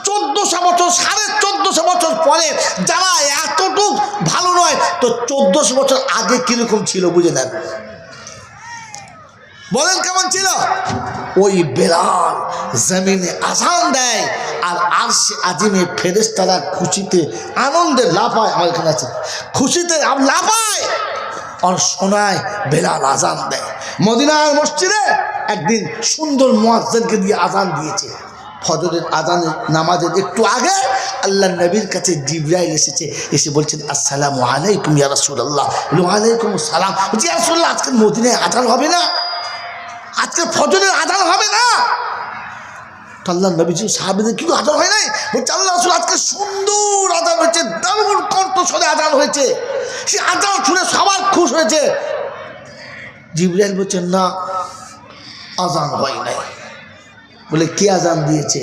1400 বছর, 1450 বছর পরে যারা এতটুকু ভালো নয়, তো 1400 বছর আগে কিরকম ছিল বুঝে নেন। বলেন কেমন ছিল? ওই বেলাল জমিনে আজান দেয়, আর আরশে আজিমে ফেরেশতারা খুশিতে আনন্দে লাফায়। আমার এখানে আছে, খুশিতে লাফায় আর শোনায় বেলাল আজান দেয়। মদিনার মসজিদে একদিন সুন্দর মুয়াজ্জিনকে দিয়ে আজান দিয়েছে। ফজরের আজানের নামাজের একটু আগে আল্লাহ নবীর কাছে জিবরাইল এসেছে, এসে বলছেন, আসসালামু আলাইকুম ইয়া রাসূলুল্লাহ। ওয়ালাইকুম আসসালাম। বলছি ইয়া রাসূলুল্লাহ, আজকে মদিনায় আজান হবে না? আজকে ফজরের আজান হবে না? তো আল্লাহ নবীজি সাহাবীদের কিন্তু আজান হয় নাই। বলছে আল্লাহ রাসূল, আজকে সুন্দর আজান হয়েছে, দারুণ কণ্ঠস্বরে আজান হয়েছে, সে আজান শুনে সবার খুশ হয়েছে। জিবরাইল বলছেন, না আজান হয় নাই। বলে কে আজান দিয়েছে?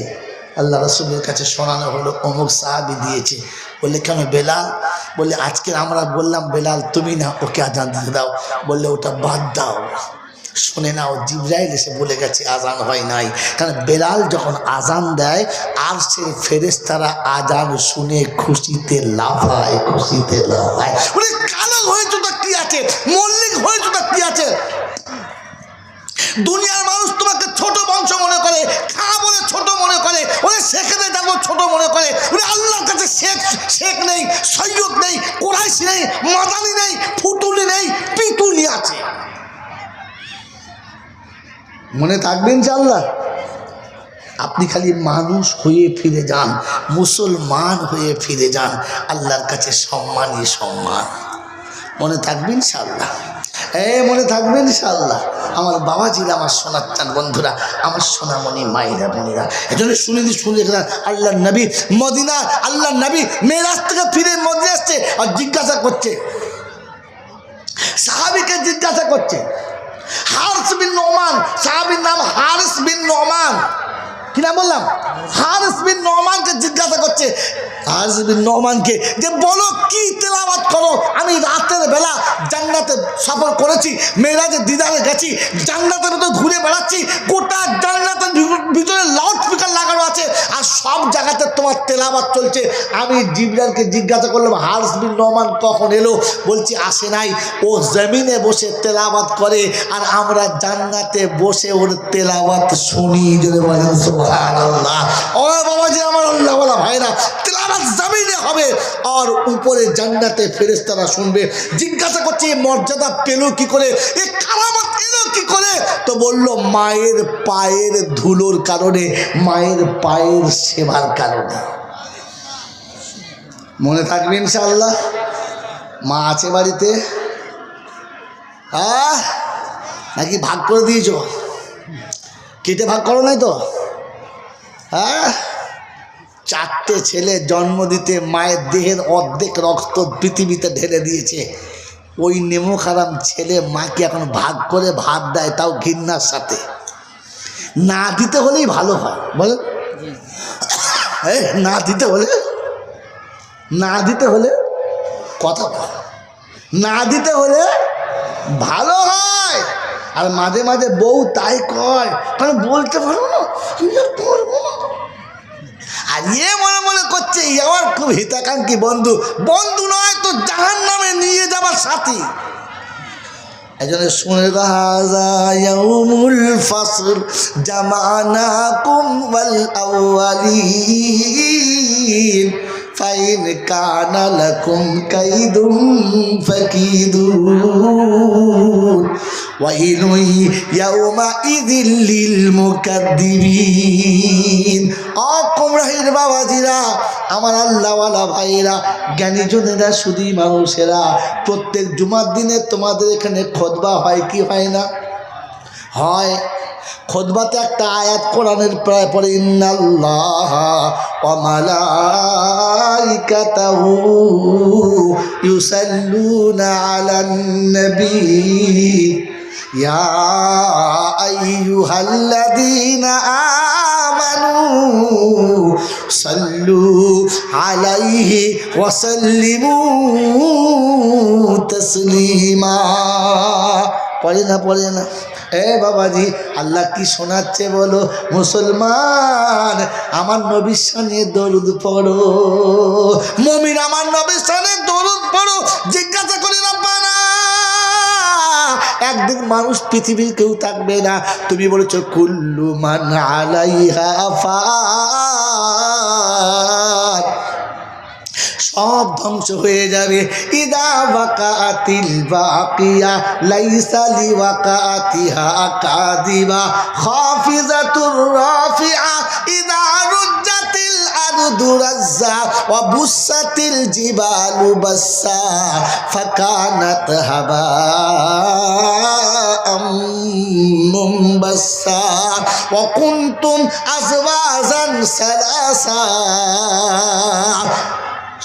আল্লাহ রাসূলের কাছে শোনানো হলো, অমুক সাহাবী দিয়েছে। বললে কেন বেলাল? বললে আজকে আমরা বললাম বেলাল তুমি না, ওকে আজান দিয়ে দাও। বললে ওটা বাদ দাও, শুনে নাও জিবরাইল এসে বলে গেছে আজান হয় নাই। কারণ বেলাল যখন আজান দেয়, আর সে ফেরেশতারা আজান শুনে খুশিতে লাফায়, খুশিতে লাফায়। বলে কালো হয়েছে তো কি আছে, মল্লিক হয়েছে তো কি আছে? দুনিয়ার মানুষ তোমাকে ছোট বংশ মনে করে, খা বলে ছোট মনে করে, ওরে শেখে যাবো ছোট মনে করে। ওরে আল্লাহর কাছে শেখ নেই, সৈয়দ নেই, কুরাইশি নেই, মাদানি নেই, ফুটুলি নেই, পিতুলি আছে। মনে থাকবে ইনশাআল্লাহ। আপনি খালি মানুষ হয়ে ফিরে যান, মুসলমান হয়ে ফিরে যান, আল্লাহর কাছে সম্মানই সম্মান। মনে থাকবে ইনশাআল্লাহ, মনে থাকবে ইনশাআল্লাহ। আমার বাবাজিরা, আমার সোনার চান বন্ধুরা, আমার সোনামণি মায়েরা বোনেরা, এজন্য শুনে আল্লাহ নবী মদিনা, আল্লাহ নবী মেরাজ থেকে ফিরে মদিনা আসছে আর জিজ্ঞাসা করছে, সাহাবীকে জিজ্ঞাসা করছে, হারিস বিন নোমান, সাহাবীর নাম হারিস বিন নোমান, কি নাম বললাম? হারিস বিন নোমানকে জিজ্ঞাসা করছে, হারিস বিন নোমানকে, যে বলো কি তেলাওয়াত করো? আমি রাতের বেলা জান্নাতে সফর করেছি, মেরাজের দিদারে গেছি, জান্নাতের ভিতরে ঘুরে বেড়াচ্ছি, গোটা জান্নাতের ভিতরে লাউড স্পিকার লাগানো আছে, আর সব জায়গাতে তোমার তেলাওয়াত চলছে। আমি জিবরাইলকে জিজ্ঞাসা করলাম হারিস বিন নোমান কখন এলো? বলছি আসে নাই, ও জমিনে বসে তেলাওয়াত করে আর আমরা জান্নাতে বসে ওর তেলাওয়াত শুনি। যদি বলেন সুবহানাল্লাহ। ও বাবাজি আমার আল্লাহ ওয়ালা ভাইরা, তেলাওয়াত জমিনে হবে আর উপরে জান্নাতে ফেরেশতারা শুনবে। জিজ্ঞাসা করছে এই মর্যাদা পেল কি করে, এই কারামত এলো কি করে? তো বলল মায়ের পায়ের ধুলোর কারণে, মায়ের পায়ের সেবার কারণে। মনে থাকবে ইনশাআল্লাহ। মা আছে বাড়িতে? হ্যাঁ নাকি ভাগ করে দিয়েছ? কেটে ভাগ করো নাই তো? হ্যাঁ, 4টে ছেলে জন্ম দিতে মায়ের দেহের অর্ধেক রক্ত পৃথিবীতে ঢেলে দিয়েছে। ওই নেমো খারাম ছেলে মাকে এখন ভাগ করে ভাত দেয়, তাও ঘৃণার সাথে। না দিতে হলেই ভালো হয়, বল। না দিতে হলে, না দিতে হলে কথা বল, না দিতে হলে ভালো হয়। আর মাঝে মাঝে বউ তাই কয়, কারণ বলতে পারবো না, করবো না। আর মনে মনে করছে আমার খুব হিতাকাঙ্ক্ষী বন্ধু, বন্ধু নয় তো জাহান্নামে নিয়ে যাবার সাথী। এজন্য শুনে হাযা ইয়াউমুল ফাসল জামানাকুম ওয়াল আউয়ালিন ফাইন কানা লাকুম কাইদুম ফাকিদুন ওয়াইলু ইয়াউমা ইযিল লিল মুকাদ্দিবিন। কুমরাহির বাবাজিরা, আমার আল্লাহওয়ালা ভাইরা, জ্ঞানীজনেরা, শুধু মানুষেরা, প্রত্যেক জুমার দিনে তোমাদের এখানে খুতবা হয় কি হয় না? হয়। খুতবাতে একটা আয়াত কোরআনের প্রায় পড়ে, ইন্নাল্লাহা ওয়া মালাইকাতাহু ইউসাল্লুনা আলান নবী ইয়া আইয়ুহাল্লাযীনা আমানু সাল্লু আলাইহি ওয়া সাল্লিমু তাসলিমা। পড়ে না, পড়ে না? বাবাজি, আল্লাহ কি শোনাচ্ছে বলো? মুসলমান আমার নবীর শানে দরুদ পড়ো, মুমিন আমার নবীর শানে দরুদ পড়ো। জিজ্ঞাসা করি রব্বানা, একদিন মানুষ পৃথিবীর কেউ থাকবে না, তুমি বলেছো কুল্লু মান আলাইহা ফান, সব ধ্বংস হয়ে যাবে। ইদা ওয়াকাতিল বাকিয়া লাইসা লিওয়াকাতিহা কাযিবা খাফিজাতুর রাফিআ ইদা রুজ্জাতিল আরদু রাজ্জা ওয়া বুসাতিল জিবালু বাসসা ফাকানাত হাবাআম মুনবাসসা ওয়া কুনতুম আজওয়াজান সালাসা।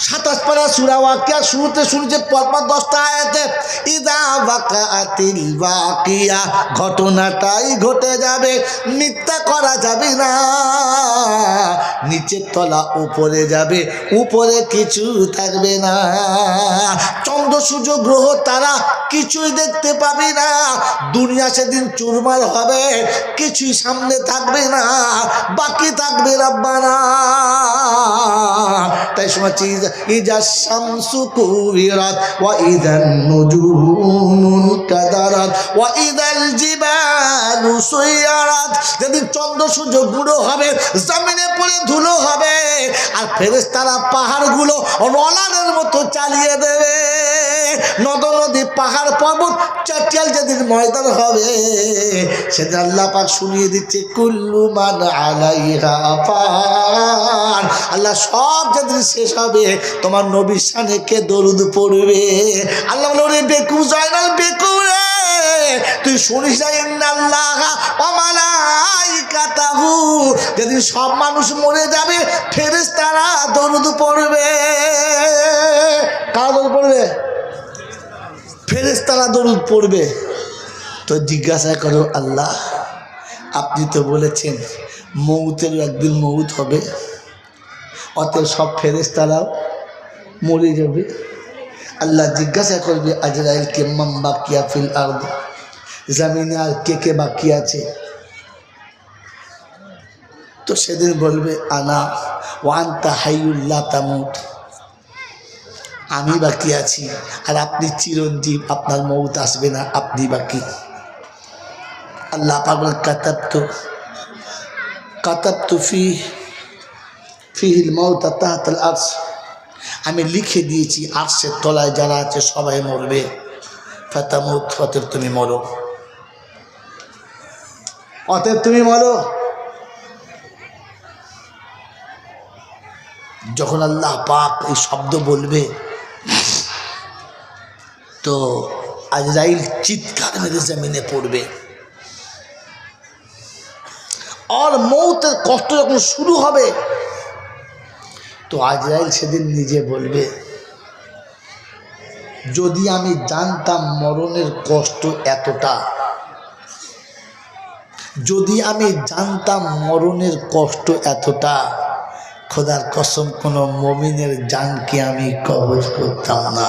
27 পারা সূরা ওয়াকিয়া শুরুতে শুনছে পরপর 10টা আয়াতে ইদা ওয়াকাতিল ওয়াকিয়া, ঘটনাটাই ঘটে যাবে, মিথ্যা করা যাবে না। নিচের তলা উপরে যাবে, উপরে কিছু থাকবে না। চন্দ্র সূর্য গ্রহ তারা কিছুই দেখতে পাবি না। দুনিয়া সেদিন চুরমার হবে, কিছুই সামনে থাকবে না, বাকি থাকবে রাব্বানা। তাই শোনাচ্ছি ইজা শামসু কুবিরাত ওয়া ইদান নুজুমুন কাদারাত ওয়া ইদাল জিবালু সুইরাত। যেদিন চন্দ্র সূর্য গুঁড়ো হবে, জমিনে পড়ে ধুলো হবে, আর ফেরেশতারা পাহাড়গুলো রলারের মতো চালিয়ে দেবে। নদ নদী পাহাড় পর্বত চাটিয়াল যেদিন ময়দান হবে, সেদিন আল্লাহ পাক শুনিয়ে দিচ্ছে কুল্লু মান আলাইহা ফান। আল্লাহ সব যেদিন শেষ হবে, তোমার নবীর শানে কে দরুদ পড়বে? আল্লাহ বলে ওরে বেকু জয়নাল বেকু রে, তুই শুনিস না ইন্নাল্লাহা ওয়া মালাইকাতাহু, যেদিন সব মানুষ মরে যাবে ফেরেশতারা দরুদ পড়বে। কারা দরুদ পড়বে? ফেরেশতারা দরুদ পড়বে। তো জিজ্ঞাসা করো, আল্লাহ আপনি তো বলেছেন মৌতেরও একদিন মৌত হবে, অতএব সব ফেরেশতারাও মরে যাবে। আল্লাহ জিজ্ঞাসা করবে আজরাইলকে মান বাকিয়া ফিল আরদ, জমিনে আর কে কে বাকি আছে? তো সেদিন বলবে আনা ওয়ান্তা হাইউল্লাহ তামুত, আমি বাকি আছি আর আপনি চিরঞ্জীব, আপনার মৌত আসবে না, আপনি বাকি। আল্লাহ পাক বলেন কাতাবতু ফিহিল মাউত তাহতাল আরশ, আমি লিখে দিয়েছি আরশের তলায় যারা আছে সবাই মরবে। ফাতামুত, অতএব তুমি মরো, অতএব তুমি মরো। যখন আল্লাহ পাক এই শব্দ বলবে তো আজরাইল চিৎকার মেরে জমিনে পড়বে। আর মৌতের কষ্ট যখন শুরু হবে তো আজরাইল সেদিন নিজে বলবে, যদি আমি জানতাম মরণের কষ্ট এতটা, যদি আমি জানতাম মরণের কষ্ট এতটা, খোদার কসম কোনো মুমিনের জানকে আমি কবজ করতাম না।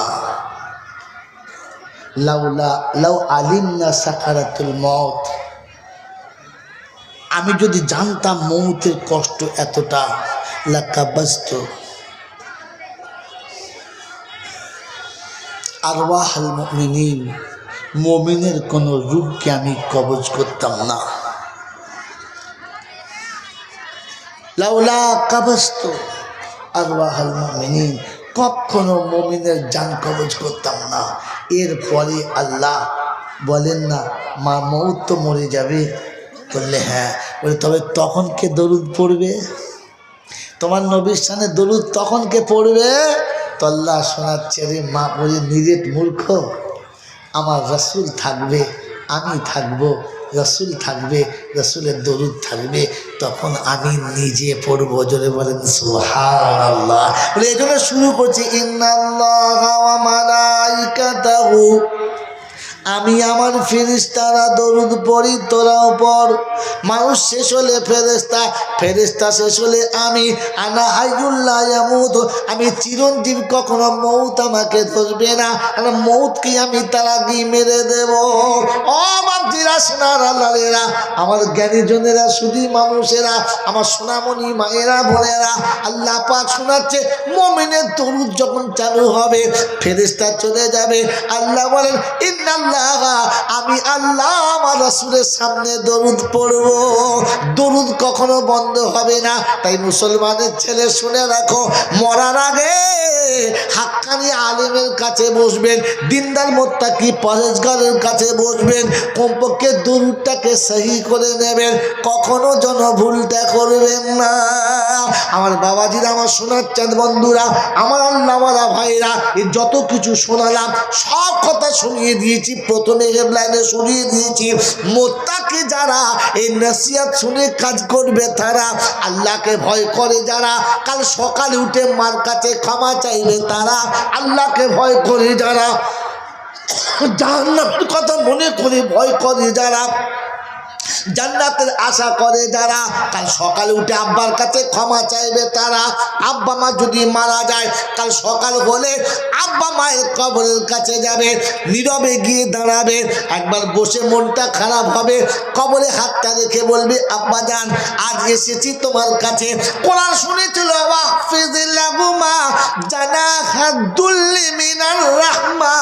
লাউ আলিমনা সাকারাতুল মউত, আমি যদি জানতাম মৌতের কষ্ট এতটা, লাকাবাস্তু আরওয়াহুল মুমিনিন, মুমিনের কোনো রূহকে আমি কবজ করতাম না। লাউলা কাবাস্তু আরওয়াহুল মুমিনিন, কখনো মুমিনের জান কবজ করতাম না। এরপরে আল্লাহ বলেন না মা মৌত তো মরে যাবে, বললে হ্যাঁ, বলে তবে তখন কে দরুদ পড়বে, তোমার নবীর সামনে দরুদ তখন কে পড়বে? তো আল্লাহ শোনাচ্ছে, রে মা বলে নিরেট মূর্খ, আমার রসুল থাকবে, আমি থাকবো, রসুল থাকবে, রসুলের দরুদ থাকবে, তখন আমি নিজে পড়বো। জোরে বলেন সুবহানাল্লাহ। বলে এই জন্য শুরু করছি ইন্নাল্লাহা ওয়া মালাইকাতাহু, আমি আমার ফেরেশতারা দরুদ পড়ি, তোরাও পড়। মানুষ শেষ হলে ফেরেশতা, ফেরেশতা শেষ হলে আমি। আনা হাইয়ুল্লাহ ইয়ামুত, আমি চিরঞ্জীব, কখনো মৌত আমাকে ধরবে না, আর মৌতকে আমি তার আগেই মেরে দেব। ও বাপজিরা, সোনারা লালেরা, আমার জ্ঞানীজনেরা, শুধু মানুষেরা, আমার সোনামণি মায়েরা বোনেরা, আল্লাহ পাক শোনাচ্ছে মুমিনের দরুদ যখন চালু হবে ফেরেশতা চলে যাবে। আল্লাহ বলেন ইন্নাল্লাহ, আমি আল্লাহ আমার রাসূলের সামনে দরুদ পড়ব, দরুদ কখনো বন্ধ হবে না। তাই মুসলমানের ছেলে শুনে রাখো, মরার আগে হাক্কানি আলেমের কাছে বসবেন, দিনদার মুত্তাকি পরেজগারের কাছে বসবেন, কমপক্ষে দরুদটাকে সহি করে নেবেন, কখনো যেন ভুলটা করবেন না। আমার বাবাজিরা, আমার সোনার চাঁদ বন্ধুরা, আমার আল্লাহওয়ালা ভাইরা, এই যত কিছু শোনালাম সব কথা শুনিয়ে দিয়েছি, প্রথমে হেডলাইনে শুনিয়ে দিয়েছি। মুত্তাকি যারা এই নসিহত শুনে কাজ করবে, তারা আল্লাহকে ভয় করে যারা, কাল সকালে উঠে মার কাছে ক্ষমা চাইবে তারা, আল্লাহকে ভয় করে যারা, জাহান্নামের কথা মনে করে ভয় করে যারা, জান্নাতের আশা করে যারা, কাল সকালে উঠে আব্বার কাছে ক্ষমা চাইবে তারা। আব্বা মা যদি মারা যায়, কাল সকাল হলে আব্বা মায়ের কবরের কাছে যাবে, নীরবে গিয়ে দাঁড়াবে, একবার বসে মনটা খারাপ হবে, কবরে হাতটা রেখে বলবে আব্বা জান, আজ এসেছি তোমার কাছে। কোরআন শুনেছিল ওয়াহফিযলাহুমা জানাহাদুল্লি মিনার রাহমা,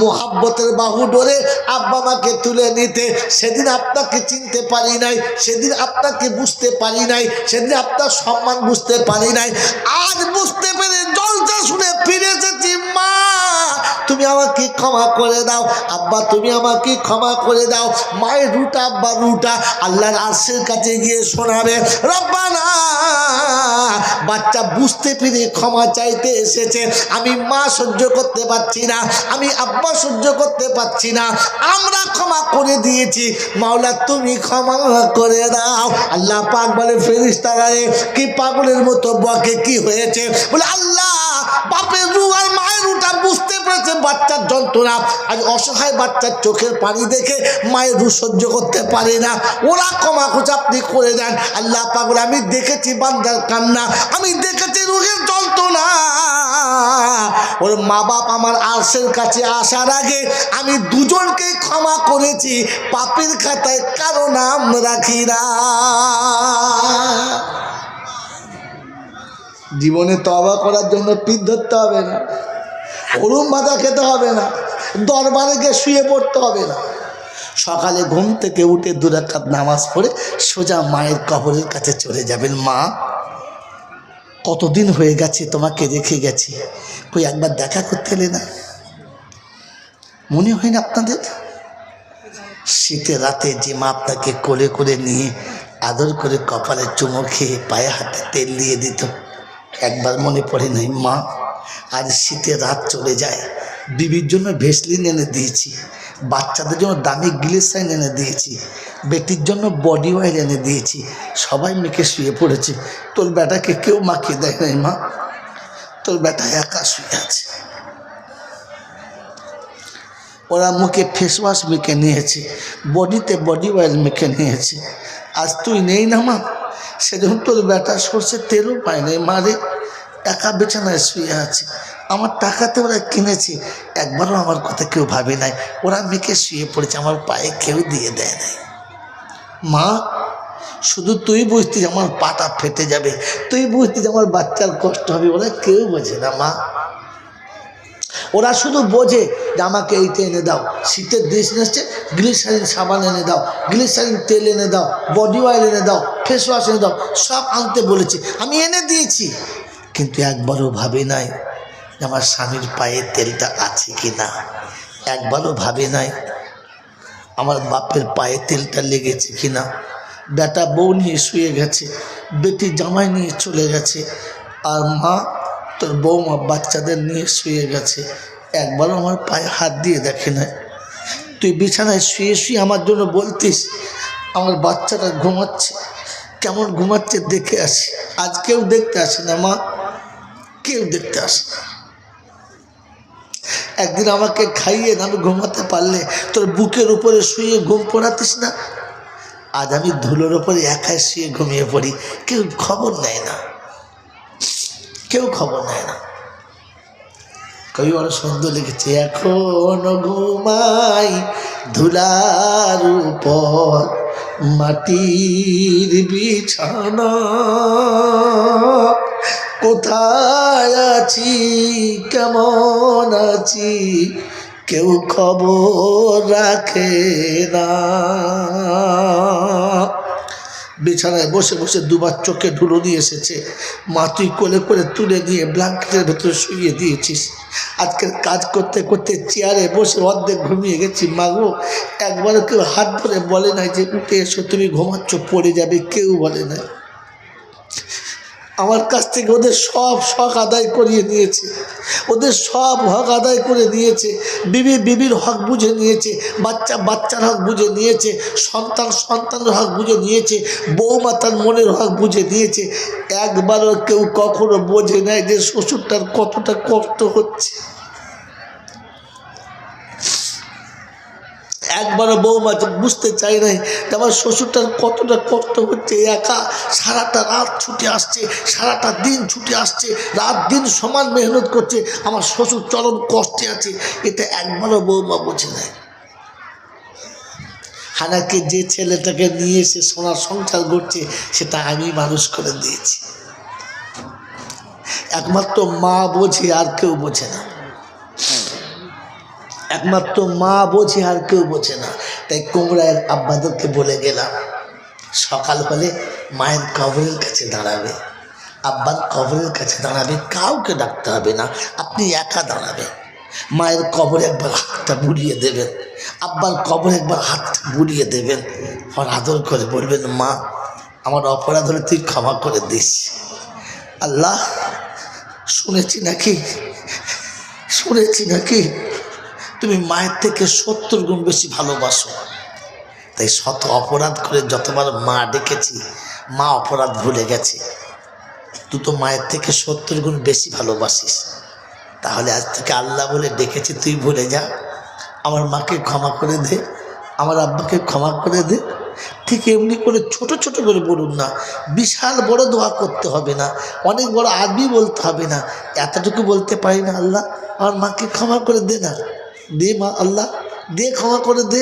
মুহাব্বতের বাহু ধরে আব্বা মাকে তুলে নিতে। সেদিন আপনাকে চিনতে পারি নাই, সেদিন আপনাকে বুঝতে পারি নাই, সেদিন আপনার সম্মান বুঝতে পারি নাই, আজ বুঝতে পেরে জলসা শুনে ফিরে এসেছি। মা তুমি আমাকে ক্ষমা করে দাও, আব্বা তুমি আমাকে ক্ষমা করে দাও। মায়ের রুটা আব্বা রুটা আল্লাহর আরশের কাছে গিয়ে শোনাবে, রব্বানা, বাচ্চা বুঝতে পেরে ক্ষমা চাইতে এসেছে, আমি মা সহ্য করতে পারছি না, আমি আব্বা সহ্য করতে পারছি না, আমরা ক্ষমা করে দিয়েছি, মাওলা তুমি ক্ষমা করে দাও। আল্লাহ পাক বলে ফেরেশতারা কি পাগলের মতো বকে, কি হয়েছে? বলে আল্লাহ বাপের রু আর মায়ের রুটা বুঝতে পেরেছে বাচ্চার যন্ত্রণা, আজ অসহায় বাচ্চার চোখের পানি দেখে মায়ের রু সহ্য করতে পারে না, ওরা ক্ষমা খুঁজে আপনি করে দেন। আল্লাহ পাক বলে আমি দেখেছি বান্দার কান্না, আমি দেখেছি রুহের যন্ত্রণা, ওর মা বাপ আমার আরশের কাছে আসার আগে আমি দুজনকে ক্ষমা করেছি, পাপের খাতায় কারো নাম রাখি না। জীবনে তওবা করার জন্য পিঠ ধরতে হবে না, হরুম ভাতা খেতে হবে না, দরবারে গিয়ে শুয়ে পড়তে হবে না। সকালে ঘুম থেকে উঠে 2 রাকাত নামাজ পড়ে সোজা মায়ের কবরের কাছে চলে যাবেন। মা, কতদিন হয়ে গেছে তোমাকে রেখে গেছি, কই একবার দেখা করতে এলে না? মনে হয় না আপনাদের? শীতের রাতে যে মা আপনাকে কোলে করে নিয়ে আদর করে কপালে চুমো খেয়ে পায়ে হাতে তেল দিয়ে দিত, একবার মনে পড়ে নাই মা? আজ শীতের রাত চলে যায়, বিবির জন্য ভেসলিন এনে দিয়েছি, বাচ্চাদের জন্য দামি গ্লিসারিন এনে দিয়েছি, বেটির জন্য বডি অয়েল এনে দিয়েছি, সবাই মেখে শুয়ে পড়েছে, তোর বেটাকে কেউ মাখিয়ে দেয় নাই মা, তোর বেটা একা শুয়ে আছে। ওরা মুখে ফেস ওয়াশ মেখে নিয়েছে, বডিতে বডি অয়েল মেখে নিয়েছে, আজ তুই নেই না মা, সেজন্য তোর বেটা সর্ষের তেলও পায় নাই মারে, একা বিছানায় শুয়ে আছে। আমার টাকাতে ওরা কিনেছে, একবারও আমার কথা কেউ ভাবে নাই, ওরা মেখে শুয়ে পড়েছে, আমার পায়ে কেউ দিয়ে দেয় নাই। মা, শুধু তুই বুঝতিস আমার পাটা ফেটে যাবে, তুই বুঝতিস আমার বাচ্চার কষ্ট হবে, ওরা কেউ বোঝে না মা। ওরা শুধু বোঝে যে আমাকে এইটা এনে দাও, শীতের দেশ এসছে, গ্লিসারিন সাবান এনে দাও, গ্লিসারিন তেল এনে দাও, বডি অয়েল এনে দাও, ফেস ওয়াশ এনে দাও, সব আনতে বলেছে, আমি এনে দিয়েছি, কিন্তু একবারও ভাবে নাই যে আমার স্বামীর পায়ে তেলটা আছে কি না, একবারও ভাবে নাই আমার বাপের পায়ে তেলটা লেগেছে কি না। বেটা বউ নিয়ে শুয়ে গেছে, বেটি জামাই নিয়ে চলে গেছে, আর মা তোর বৌমা বাচ্চাদের নিয়ে শুয়ে গেছে, একবারও আমার পায়ে হাত দিয়ে দেখে না। তুই বিছানায় শুয়ে শুয়ে আমার জন্য বলতিস আমার বাচ্চাটা ঘুমাচ্ছে, কেমন ঘুমাচ্ছে দেখে আসি, আজ কেউ দেখতে আসে না মা, কেউ দেখতে আসে না। একদিন আমাকে খাইয়ে না আমি ঘুমাতে পারলে তোর বুকের উপরে শুয়ে ঘুম পড়াতিস না, আজ আমি ধুলোর উপরে একাই শুয়ে ঘুমিয়ে পড়ি, কেউ খবর নেয় না, কেউ খবর নেয় না। কবি বড় সুন্দর লিখেছে, এখনো ঘুমাই ধুলার উপর মাটির বিছানা, কোথায় আছি কেমন আছি কেউ খবর রাখে না। বিছানায় বসে বসে 2 বার চোখে ধুলো দিয়ে এসেছে, মা তুই কোলে করে তুলে নিয়ে ব্ল্যাঙ্কেটের ভেতরে শুইয়ে দিয়েছিস, আজকের কাজ করতে করতে চেয়ারে বসে অর্ধেক ঘুমিয়ে গেছি, মাগো একবারও কেউ হাত ধরে বলে নাই যে উঠে এসো তুমি ঘুমাচ্ছ পড়ে যাবে, কেউ বলে নাই। আমার কাছ থেকে ওদের সব শখ আদায় করিয়ে নিয়েছে, ওদের সব হক আদায় করে নিয়েছে, বিবি বিবির হক বুঝে নিয়েছে, বাচ্চা বাচ্চার হক বুঝে নিয়েছে, সন্তান সন্তানের হক বুঝে নিয়েছে, বৌমা তার মনের হক বুঝে নিয়েছে। একবারও কেউ কখনো বোঝে নাই যে শ্বশুরটার কতটা কষ্ট হচ্ছে, একবারও বৌমা বুঝতে চাই নাই যে আমার শ্বশুরটার কতটা কষ্ট হচ্ছে, একা সারাটা রাত ছুটে আসছে, সারাটা দিন ছুটে আসছে, রাত দিন সমান মেহনত করছে, আমার শ্বশুর চরম কষ্টে আছে, এটা একবারও বৌমা বোঝে নাই। হানাকে যে ছেলেটাকে নিয়ে এসে সোনার সংসার করছে সেটা আমি মানুষ করে দিয়েছি, একমাত্র মা বোঝে আর কেউ বোঝে না, একমাত্র মা বোঝে আর কেউ বোঝে না। তাই কুমড়ার আব্বাদেরকে বলে গেলাম, সকাল হলে মায়ের কবরের কাছে দাঁড়াবে, আব্বার কবরের কাছে দাঁড়াবে, কাউকে ডাকতে হবে না, আপনি একা দাঁড়াবেন, মায়ের কবরে একবার হাতটা বুলিয়ে দেবেন, আব্বার কবরে একবার হাতটা বুলিয়ে দেবেন, আর আদর করে বলবেন মা আমার অপরাধ হলে তুই ক্ষমা করে দিস। আল্লাহ শুনেছি নাকি তুমি মায়ের থেকে 70 গুণ বেশি ভালোবাসো, তাই শত অপরাধ করে যতবার মা ডেকেছি মা অপরাধ ভুলে গেছে, তুই তো মায়ের থেকে 70 গুণ বেশি ভালোবাসিস, তাহলে আজ থেকে আল্লাহ বলে ডেকেছি তুই ভুলে যা, আমার মাকে ক্ষমা করে দে, আমার আব্বাকে ক্ষমা করে দে। ঠিক এমনি করে ছোট ছোট করে বলুন না, বিশাল বড় দোয়া করতে হবে না, অনেক বড় আরবি বলতে হবে না, এতটুকু বলতে পারি না আল্লাহ আমার মাকে ক্ষমা করে দে না, দে মা, আল্লাহ দে, ক্ষমা করে দে।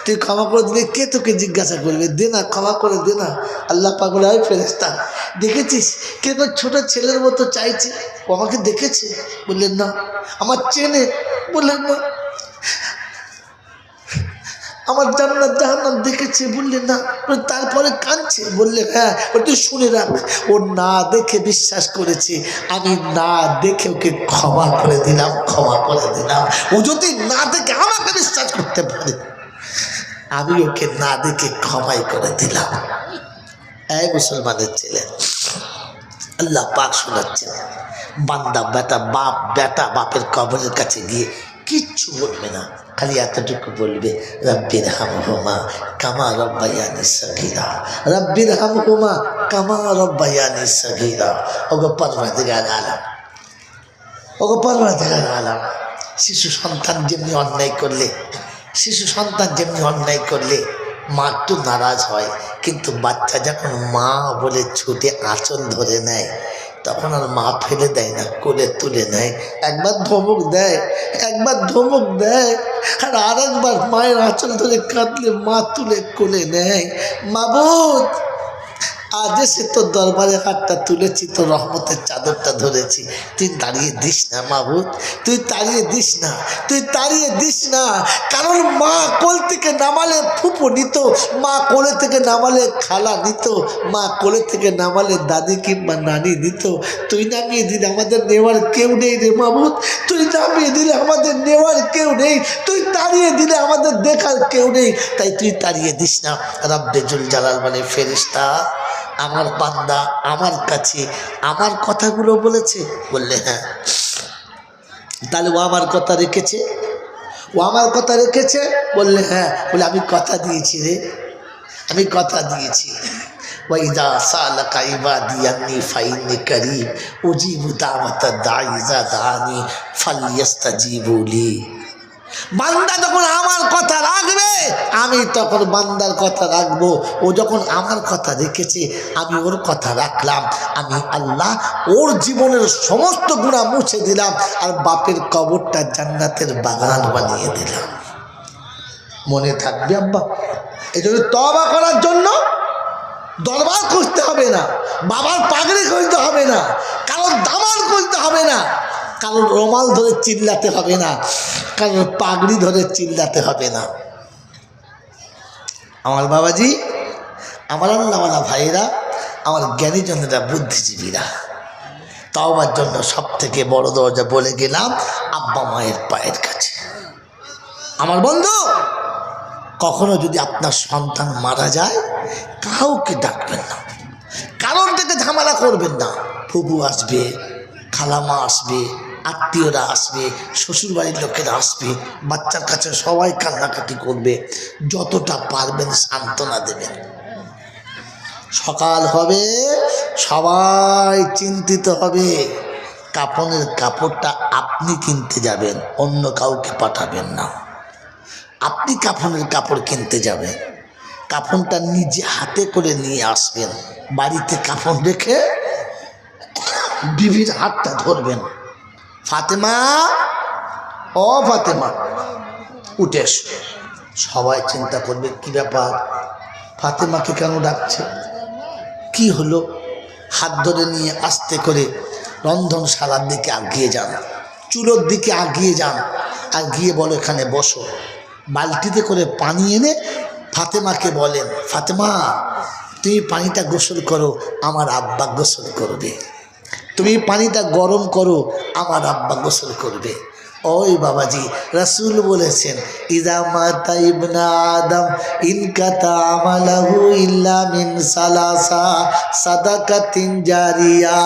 তুই ক্ষমা করে দিলে কে তোকে জিজ্ঞাসা করবে? দে না, ক্ষমা করে দে না। আল্লাহ পাক বলে, ওই ফেরেশতা, দেখেছিস কে তোর ছোট ছেলের মতো চাইছে? ও আমাকে দেখেছে? বললেন না। আমার চেনে? বললেন না। আমার জান্নাত জাহান্নাম দেখেছে? বললেন না। তারপরে কাঁদছে? বললেন হ্যাঁ। তুই শুনে রাখ, ও না দেখে বিশ্বাস করেছে, আমি না দেখে ওকে ক্ষমা করে দিলাম, ক্ষমা করে দিলাম। ও যদি না দেখে আমাকে বিশ্বাস করতে পারে, আমি ওকে না দেখে ক্ষমাই করে দিলাম। এই মুসলমানের ছেলে, আল্লাহ পাক শোনাচ্ছেন, বান্দা বেটা বাপের কবরের কাছে গিয়ে কিচ্ছু বলবে না, খালি এতটুকু বলবে, রব্বির হামহুমা কামা রব্বায়ানি সগীরা, রব্বির হামহুমা কামা রব্বায়ানি সগীরা। ওগো পরওয়ারদিগার আলাম, ওগো পরওয়ারদিগার আলাম, শিশু সন্তান যেমনি অন্যায় করলে মা একটু নারাজ হয়, কিন্তু বাচ্চা যখন মা বলে ছুটে আঁচল ধরে নেয়, তখন আর মা ফেলে দেয় না, কোলে তুলে নেয়। একবার ধমক দেয়, আর আরেকবার মায়ের আঁচল ধরে কাঁদলে মা তুলে কোলে নেয়। মাবুদ, আজ এসে তোর দরবারে হাতটা তুলেছি, তোর রহমতের চাদরটা ধরেছি, তুই তাড়িয়ে দিস না মাবুদ, তুই তাড়িয়ে দিস না। কারণ মা কোল থেকে নামালে ফুপু নিত, মা কোলে থেকে নামালে খালা নিত, মা কোলে থেকে নামালে দাদি কিংবা নানি নিত। তুই নামিয়ে দিলে আমাদের নেওয়ার কেউ নেই রে মাবুদ, তুই নামিয়ে দিলে আমাদের নেওয়ার কেউ নেই, তুই তাড়িয়ে দিলে আমাদের দেখার কেউ নেই, তাই তুই তাড়িয়ে দিস না। রব্বে জুল জালাল মানে, ফেরেশতা, আমার বান্দা আমার কাছে আমার কথাগুলো বলেছে? বললে হ্যাঁ। তাহলে ও আমার কথা রেখেছে? বললে হ্যাঁ। বলে আমি কথা দিয়েছি রে, আমি কথা দিয়েছি। ওয়াইদা সালাকা ইবাদি আন্নি ফাইন্নি করিব উজিবু দাওয়াতা দাঈ ইযা দাআনি ফালইস্তাজিবু লি। বান্দা যখন আমার কথা রাখবে, আমি তখন বান্দার কথা রাখবো। ও যখন আমার কথা রেখেছে, আমি ওর কথা রাখলাম। আমি আল্লাহ ওর জীবনের সমস্ত গুনাহ মুছে দিলাম, আর বাপের কবরটা জান্নাতের বাগান বানিয়ে দিলাম। মনে থাকবে আব্বা? এই জন্য তওবা করার জন্য দরবার খুঁজতে হবে না, বাবার পাগড়ি খুঁজতে হবে না, কারোর দামান খুঁজতে হবে না, কারোর রুমাল ধরে চিল্লাতে হবে না, কারোর পাগড়ি ধরে চিল্লাতে হবে না। আমার বাবাজি, আমার আল্লাহওয়ালা ভাইরা, আমার জ্ঞানীজনেরা, বুদ্ধিজীবীরা, তওবার জন্য সব থেকে বড় দরজা বলে গেলাম আব্বা মায়ের পায়ের কাছে। আমার বন্ধু, কখনো যদি আপনার সন্তান মারা যায়, কাউকে ডাকবেন না, কারোর থেকে ঝামেলা করবেন না। ফুবু আসবে, খালামা আসবে, আত্মীয়রা আসবে, শ্বশুরবাড়ির লোকেরা আসবে, বাচ্চার কাছে সবাই কান্নাকাটি করবে। যতটা পারবেন সান্ত্বনা দেবেন। সকাল হবে, সবাই চিন্তিত হবে। কাফনের কাপড়টা আপনি কিনতে যাবেন, অন্য কাউকে পাঠাবেন না। আপনি কাফনের কাপড় কিনতে যাবেন, কাফনটা নিজে হাতে করে নিয়ে আসবেন। বাড়িতে কাফন রেখে বিবির হাতটা ধরবেন। ফাতেমা, ও ফাতেমা, উঠে এসো। সবাই চিন্তা করবে কি ব্যাপার, ফাতেমাকে কেন ডাকছে, কি হলো? হাত ধরে নিয়ে আস্তে করে রন্ধনশালার দিকে আগিয়ে যান, চুলোর দিকে আগিয়ে যান, আর গিয়ে বলো এখানে বসো। বালতিতে করে পানি এনে ফাতেমাকে বলেন, ফাতেমা তুমি পানিটা গোসল করো, আমার আব্বা গোসল করবে। তুমি পানিটা গরম করো, আমার আব্বা গোসল করবে। ওই বাবাজি, রাসূল বলেছেন, ইযা মাতা ইবনা আদম ইনকাতা আমালাহু ইল্লা মিন সালাসা সাদাকাতিন জারিয়া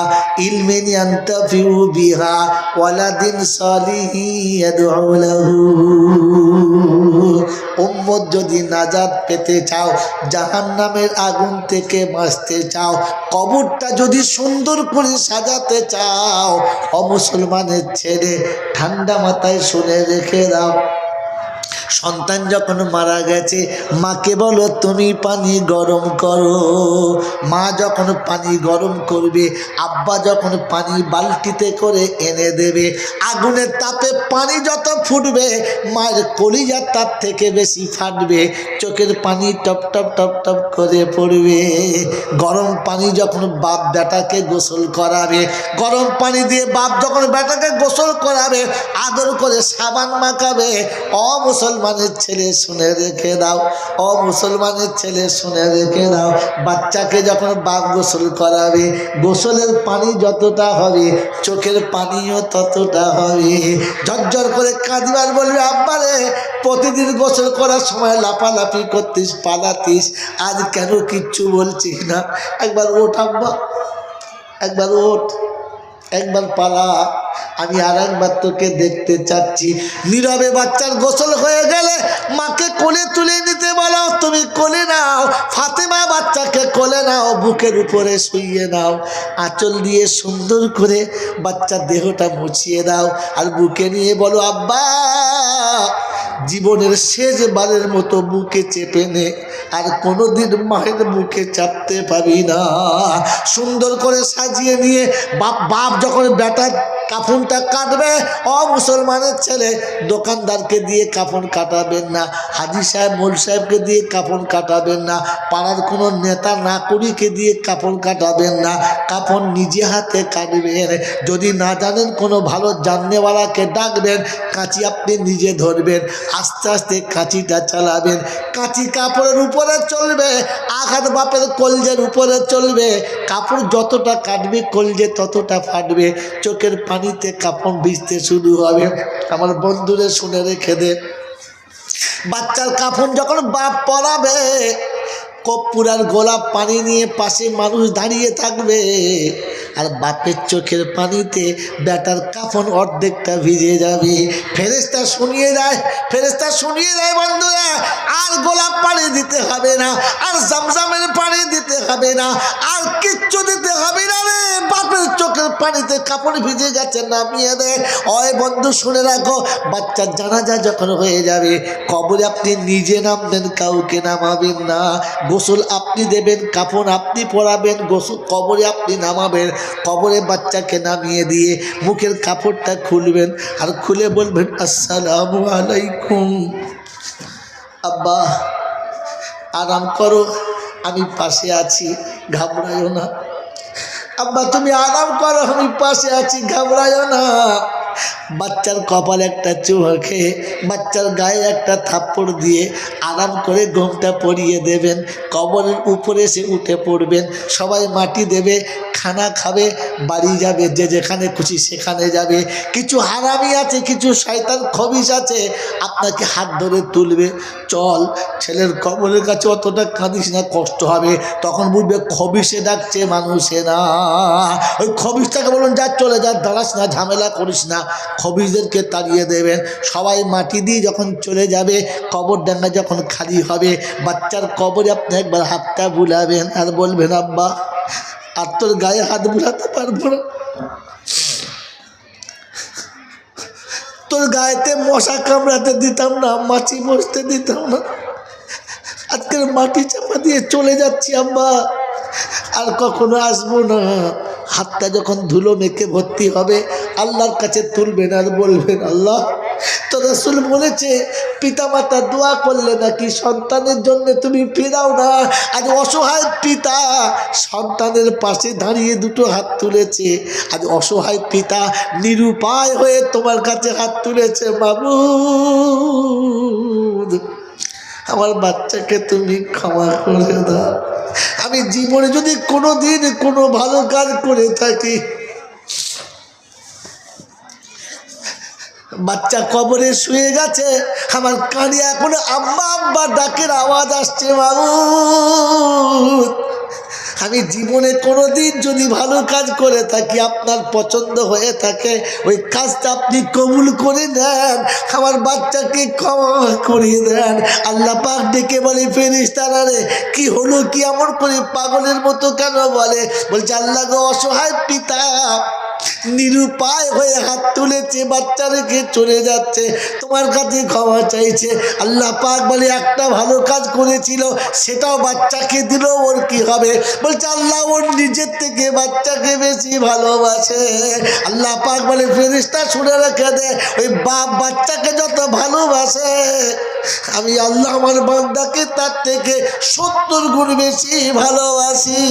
ইলমিন ইয়ানতাফিউ বিহা ওয়ালাদিন সালিহিন ইয়াদউ লাহু। উম্মত যদি নাজাত পেতে চাও, জাহান্নামের আগুন থেকে বাঁচতে চাও, কবরটা যদি সুন্দর করে সাজাতে চাও, অমুসলমানের ছেলে ঠান্ডা মাথায় শুনে রেখে দাও, সন্তান যখন মারা গেছে মাকে বলো তুমি পানি গরম করো। মা যখন পানি গরম করবে, আব্বা যখন পানি বালতিতে করে এনে দেবে, আগুনের তাপে পানি যত ফুটবে মায়ের কলিজা তার থেকে বেশি ফাটবে, চোখের পানি টপ টপ টপ টপ করে পড়বে। গরম পানি যখন বাপ বেটাকে গোসল করাবে, গরম পানি দিয়ে বাপ যখন বেটাকে গোসল করাবে, আদর করে সাবান মাখাবে। মুসলমানের ছেলে শুনে রেখে দাও, মুসলমানের ছেলে শুনে রেখে দাও, বাচ্চাকে যখন বাপ গোসল করাবে, গোসলের পানি যতটা হবে চোখের পানিও ততটা হবে। ঝরঝর করে কাঁদিবার বলবে, আব্বারে প্রতিদিন গোসল করার সময় লাফালাফি করতিস, পালাতিস, আজ কেন কিচ্ছু বলছিস না? একবার ওঠ আব্বা, একবার ওঠ, একবার পালা, আমি আর একবার তোকে দেখতে চাচ্ছি। নীরবে বাচ্চার গোসল হয়ে গেলে মাকে কোলে তুলে নিতে বলো, তুমি কোলে নাও। ফাতেমা বাচ্চাকে কোলে নাও, বুকের উপরে শুইয়ে নাও, আঁচল দিয়ে সুন্দর করে বাচ্চার দেহটা মুছিয়ে দাও, আর বুকে নিয়ে বলো, আব্বা জীবনের শেষবারের মতো বুকে চেপে নে, আর কোনোদিন মায়ের বুকে চাপতে পাবি না। সুন্দর করে সাজিয়ে নিয়ে বাপ যখন বেটার কাফনটা কাটবে, মুসলমানের ছেলে দোকানদারকে দিয়ে কাফন কাটাবেন না, হাজি সাহেব মোল সাহেবকে দিয়ে কাফন কাটাবেন না, পাড়ার কোনো নেতা নাকুড়িকে দিয়ে কাফন কাটাবেন না, কাফন নিজে হাতে কাটবেন। যদি না জানেন কোনো ভালো জাননেওয়ালাকে ডাকবেন, কাঁচি আপনি নিজে ধরবেন, আস্তে আস্তে কাঁচিটা চালাবেন, কাঁচি কাপড়ের উপরে চলবে, আঘাত বাপের কলজের উপরে চলবে, কাপড় যতটা কাটবে কলজে ততটা ফাটবে, চোখের পানিতে কাপড় ভিজতে শুরু হবে। আমার বন্ধুরে শুনে রেখে দে, বাচ্চার কাফন যখন বাপ পরাবে, কর্পূরের গোলাপ পানি নিয়ে পাশে মানুষ দাঁড়িয়ে থাকবে, আর বাপের চোখের পানিতে বেটার কাফন অর্ধেকটা ভিজে যাবে। ফেরেশতা শুনিয়ে দেয়, ফেরেশতা শুনিয়ে দেয় বন্ধুরা, আর গোলাপ পানি দিতে হবে না, আর জামজামের পানি দিতে হবে না, আর কিচ্ছু দিতে হবে না রে, বাপের চোখের পানিতে কাপড় ভিজে গেছে, নামিয়ে দেয়। বন্ধু শুনে রাখো, বাচ্চার জানাজা যখন হয়ে যাবে, কবরে আপনি নিজে নামবেন, কাউকে নামাবেন না। গোসল আপনি দেবেন, কাফন আপনি পরাবেন, গোসল কবরে আপনি নামাবেন। কবরে বাচ্চাকে নামিয়ে দিয়ে মুখের কাপড়টা খুলবেন, আর খুলে বলবেন, আসসালামু আলাইকুম, আব্বা আরাম করো, আমি পাশে আছি, ঘাবড়াইও না। আব্বা তুমি আরাম করো, আমি পাশে আছি, ঘাবড়াইও না। বাচ্চার কপালে একটা চুমুকে, বাচ্চার গায়ে একটা থাপ্পড় দিয়ে আরাম করে ঘুমটা পরিয়ে দেবেন। কবরের উপরে এসে উঠে পড়বেন, সবাই মাটি দেবে, খানা খাবে, বাড়ি যাবে, যে যেখানে খুশি সেখানে যাবে। কিছু হারামি আছে, কিছু শয়তান খবিশ আছে, আপনাকে হাত ধরে তুলবে, চল ছেলের কবরের কাছে অতটা কাঁদিস না, কষ্ট হবে। তখন বুঝবে খবিশে ডাকছে, মানুষে না। ওই খবিশটাকে বলুন, যা চলে যা, দাঁড়াস না, ঝামেলা করিস না। খবিশদেরকে তাড়িয়ে দেবেন। সবাই মাটি দিয়ে যখন চলে যাবে, কবর ডাঙ্গা যখন খালি হবে, বাচ্চার কবরে আপনি একবার হাতটা বুলাবেন, আর বলবেন, আব্বা আর তোর গায়ে হাত বুলাতে পারবো না, তোর গায়েতে মশা কামড়াতে দিতাম না, মাছি বসতে দিতাম না, আজকের মাটি চাপা দিয়ে চলে যাচ্ছি আব্বা, আর কখনো আসবো না। হাতটা যখন ধুলো মেখে ভর্তি হবে, আল্লাহর কাছে তুলবেন, আর বলবেন, আল্লাহ তো রাসূল বলেছে পিতামাতা দোয়া করলে নাকি সন্তানের জন্য তুমি ফিরাও না। আজ অসহায় পিতা সন্তানের পাশে দাঁড়িয়ে দুটো হাত তুলেছে, আজ অসহায় পিতা নিরুপায় হয়ে তোমার কাছে হাত তুলেছে। মাবুদ আমার বাচ্চাকে তুমি ক্ষমা করে দাও। আমি জীবনে যদি কোনো দিন কোনো ভালো কাজ করে থাকি, বাচ্চা কবরে শুয়ে গেছে, আমার কানে এখন আম্মা আব্বা ডাকের আওয়াজ আসছে, মাবুদ আমি জীবনে কোনো দিন যদি ভালো কাজ করে থাকি, আপনার পছন্দ হয়ে থাকে, ওই কাজটা আপনি কবুল করে নেন, আমার বাচ্চাকে ক্ষমা করিয়ে দেন। আল্লাহ পাক ডেকে বলে, ফেরেশতারা রে কি হলো, কি এমন করে পাগলের মতো কেন বলে? বলছে, আল্লাহ গো অসহায় পিতা নিরুপায় হয়ে হাত তুলেছে, বাচ্চা রেখে চলে যাচ্ছে, তোমার কাছে ক্ষমা চাইছে। আল্লাহ পাক বলে একটা ভালো কাজ করেছিল, সেটাও বাচ্চাকে দিল, ওর কি হবে? বলছে আল্লাহ ওর নিজের থেকে বাচ্চাকে বেশি ভালোবাসে। আল্লাহ পাক বলে ফেরেশতা শুনে রেখে দে, ওই বাপ বাচ্চাকে যত ভালোবাসে আমি আল্লাহ আমার বান্দাকে তার থেকে 70 গুণ বেশি ভালোবাসি।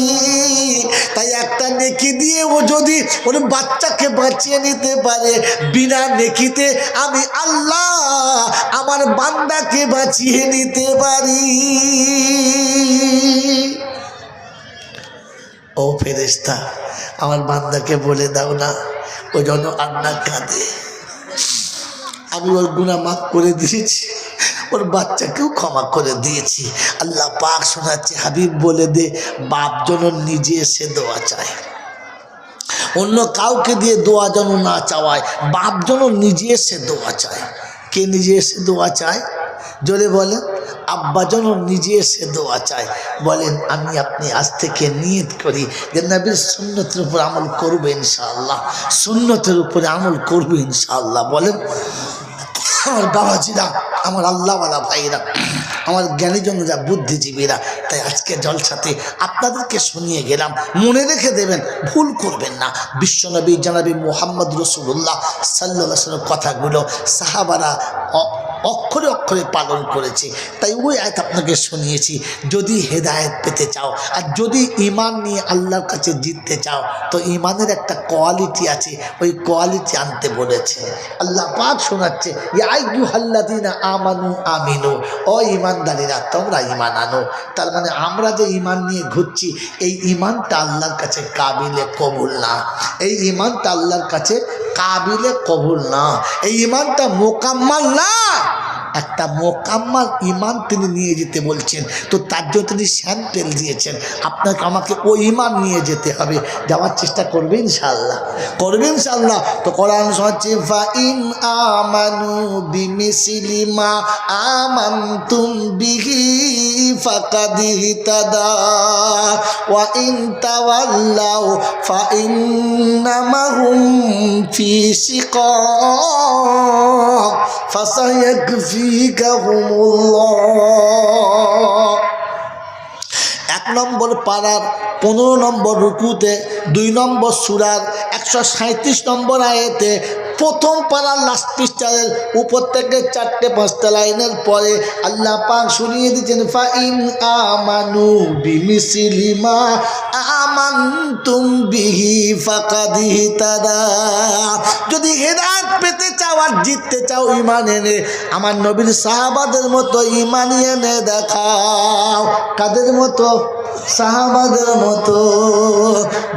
তাই একটা নেকি দিয়ে ও যদি ওর বাচ্চাকে বাঁচিয়ে নিতে পারে, বিনা নেকিতে আমি আল্লাহ আমার বান্দাকে বাঁচিয়ে নিতে পারি। ও ফেরেশতা, আমার বান্দাকে বলে দাও না ও যেন আর না কাঁদে। আমি ওর গুনাহ মাফ করে দিয়েছি, ওর বাচ্চাকেও ক্ষমা করে দিয়েছি। আল্লাহ পাক শোনাচ্ছে, হাবিব বলে দে বাপ যেন নিজে এসে দোয়া চায়, অন্য কাউকে দিয়ে দোয়া যেন না চাওয়ায়, বাপ যেন নিজে এসে দোয়া চায়। কে নিজে এসে দোয়া চায়? জোরে বলেন। আব্বা যেন নিজে এসে দোয়া চায়। বলেন আমি আপনি আজ থেকে নিয়ত করি যে নবীর সুন্নতের উপর আমল করবো ইনশাআল্লাহ, সুন্নতের উপরে আমল করবো ইনশাআল্লাহ। বলেন আমার বাবাজিরা, আমার আল্লাহওয়ালা ভাইরা, আমার জ্ঞানীজনরা, বুদ্ধিজীবীরা, তাই আজকে জলসাতে আপনাদেরকে শুনিয়ে গেলাম, মনে রেখে দেবেন, ভুল করবেন না। বিশ্বনবী জনাবি মুহাম্মদ রাসূলুল্লাহ সাল্লাল্লাহু আলাইহি ওয়াসাল্লামের কথাগুলো সাহাবারা অক্ষরে অক্ষরে পালন করেছে, তাই ওই আয়াত আপনাকে শুনিয়েছি। যদি হেদায়েত পেতে চাও আর যদি ঈমান নিয়ে আল্লাহর কাছে জিততে চাও, তো ঈমানের একটা কোয়ালিটি আছে, ওই কোয়ালিটি আনতে বলেছে। আল্লাহ পাক শোনাচ্ছে, ইয়া আইয়ুহাল্লাযীনা আমানু আমিনু, ও ঈমানদারেরা তোমরা ঈমান আনো। তার মানে আমরা যে ঈমান নিয়ে ঘুরছি, এই ঈমানটা আল্লাহর কাছে কাবিলে কবুল না, এই ঈমানটা আল্লাহর কাছে কাবিলে কবুল না, এই ঈমানটা মোকাম্মাল না। একটা মোকাম্মাল ঈমান তিনি নিয়ে যেতে বলছেন, তো তার জন্য তিনি স্যাম্পেল দিয়েছেন, আপনাকে আমাকে ওই ঈমান নিয়ে যেতে হবে। যাওয়ার চেষ্টা করবে ইনশাআল্লাহ, করবে ইনশাআল্লাহ। তো কোরআন শোনাচ্ছে, ফাইন আমানু বিমিসলি মা আমানতুম বিহি ফাকাদ ইহতাদা ওয়া ইন তাওয়াল্লাউ ফাইন্নামা হুম ফি শিকাক ফাসায়াকফিকাহুমুল্লাহ। 1 নম্বর পারার 15 নম্বর রুকুতে, 2 নম্বর সূরার 137 নম্বর আয়াতে, প্রথম পারার লাস্ট পৃষ্ঠার উপর থেকে 4-5টা লাইনের পরে আল্লাহ পাক শুনিয়ে দিচ্ছেন, ফাইন আমানু বিমিসলি মা আমানতুম বিহি ফাকাদ ইহতাদা। যদি হেদায়েত পেতে চাও আর জিততে চাও ঈমান এনে, আমার নবীর সাহাবাদের মতো ঈমান এনে দেখাও। কাদের মতো? সাহাবাদের মতো।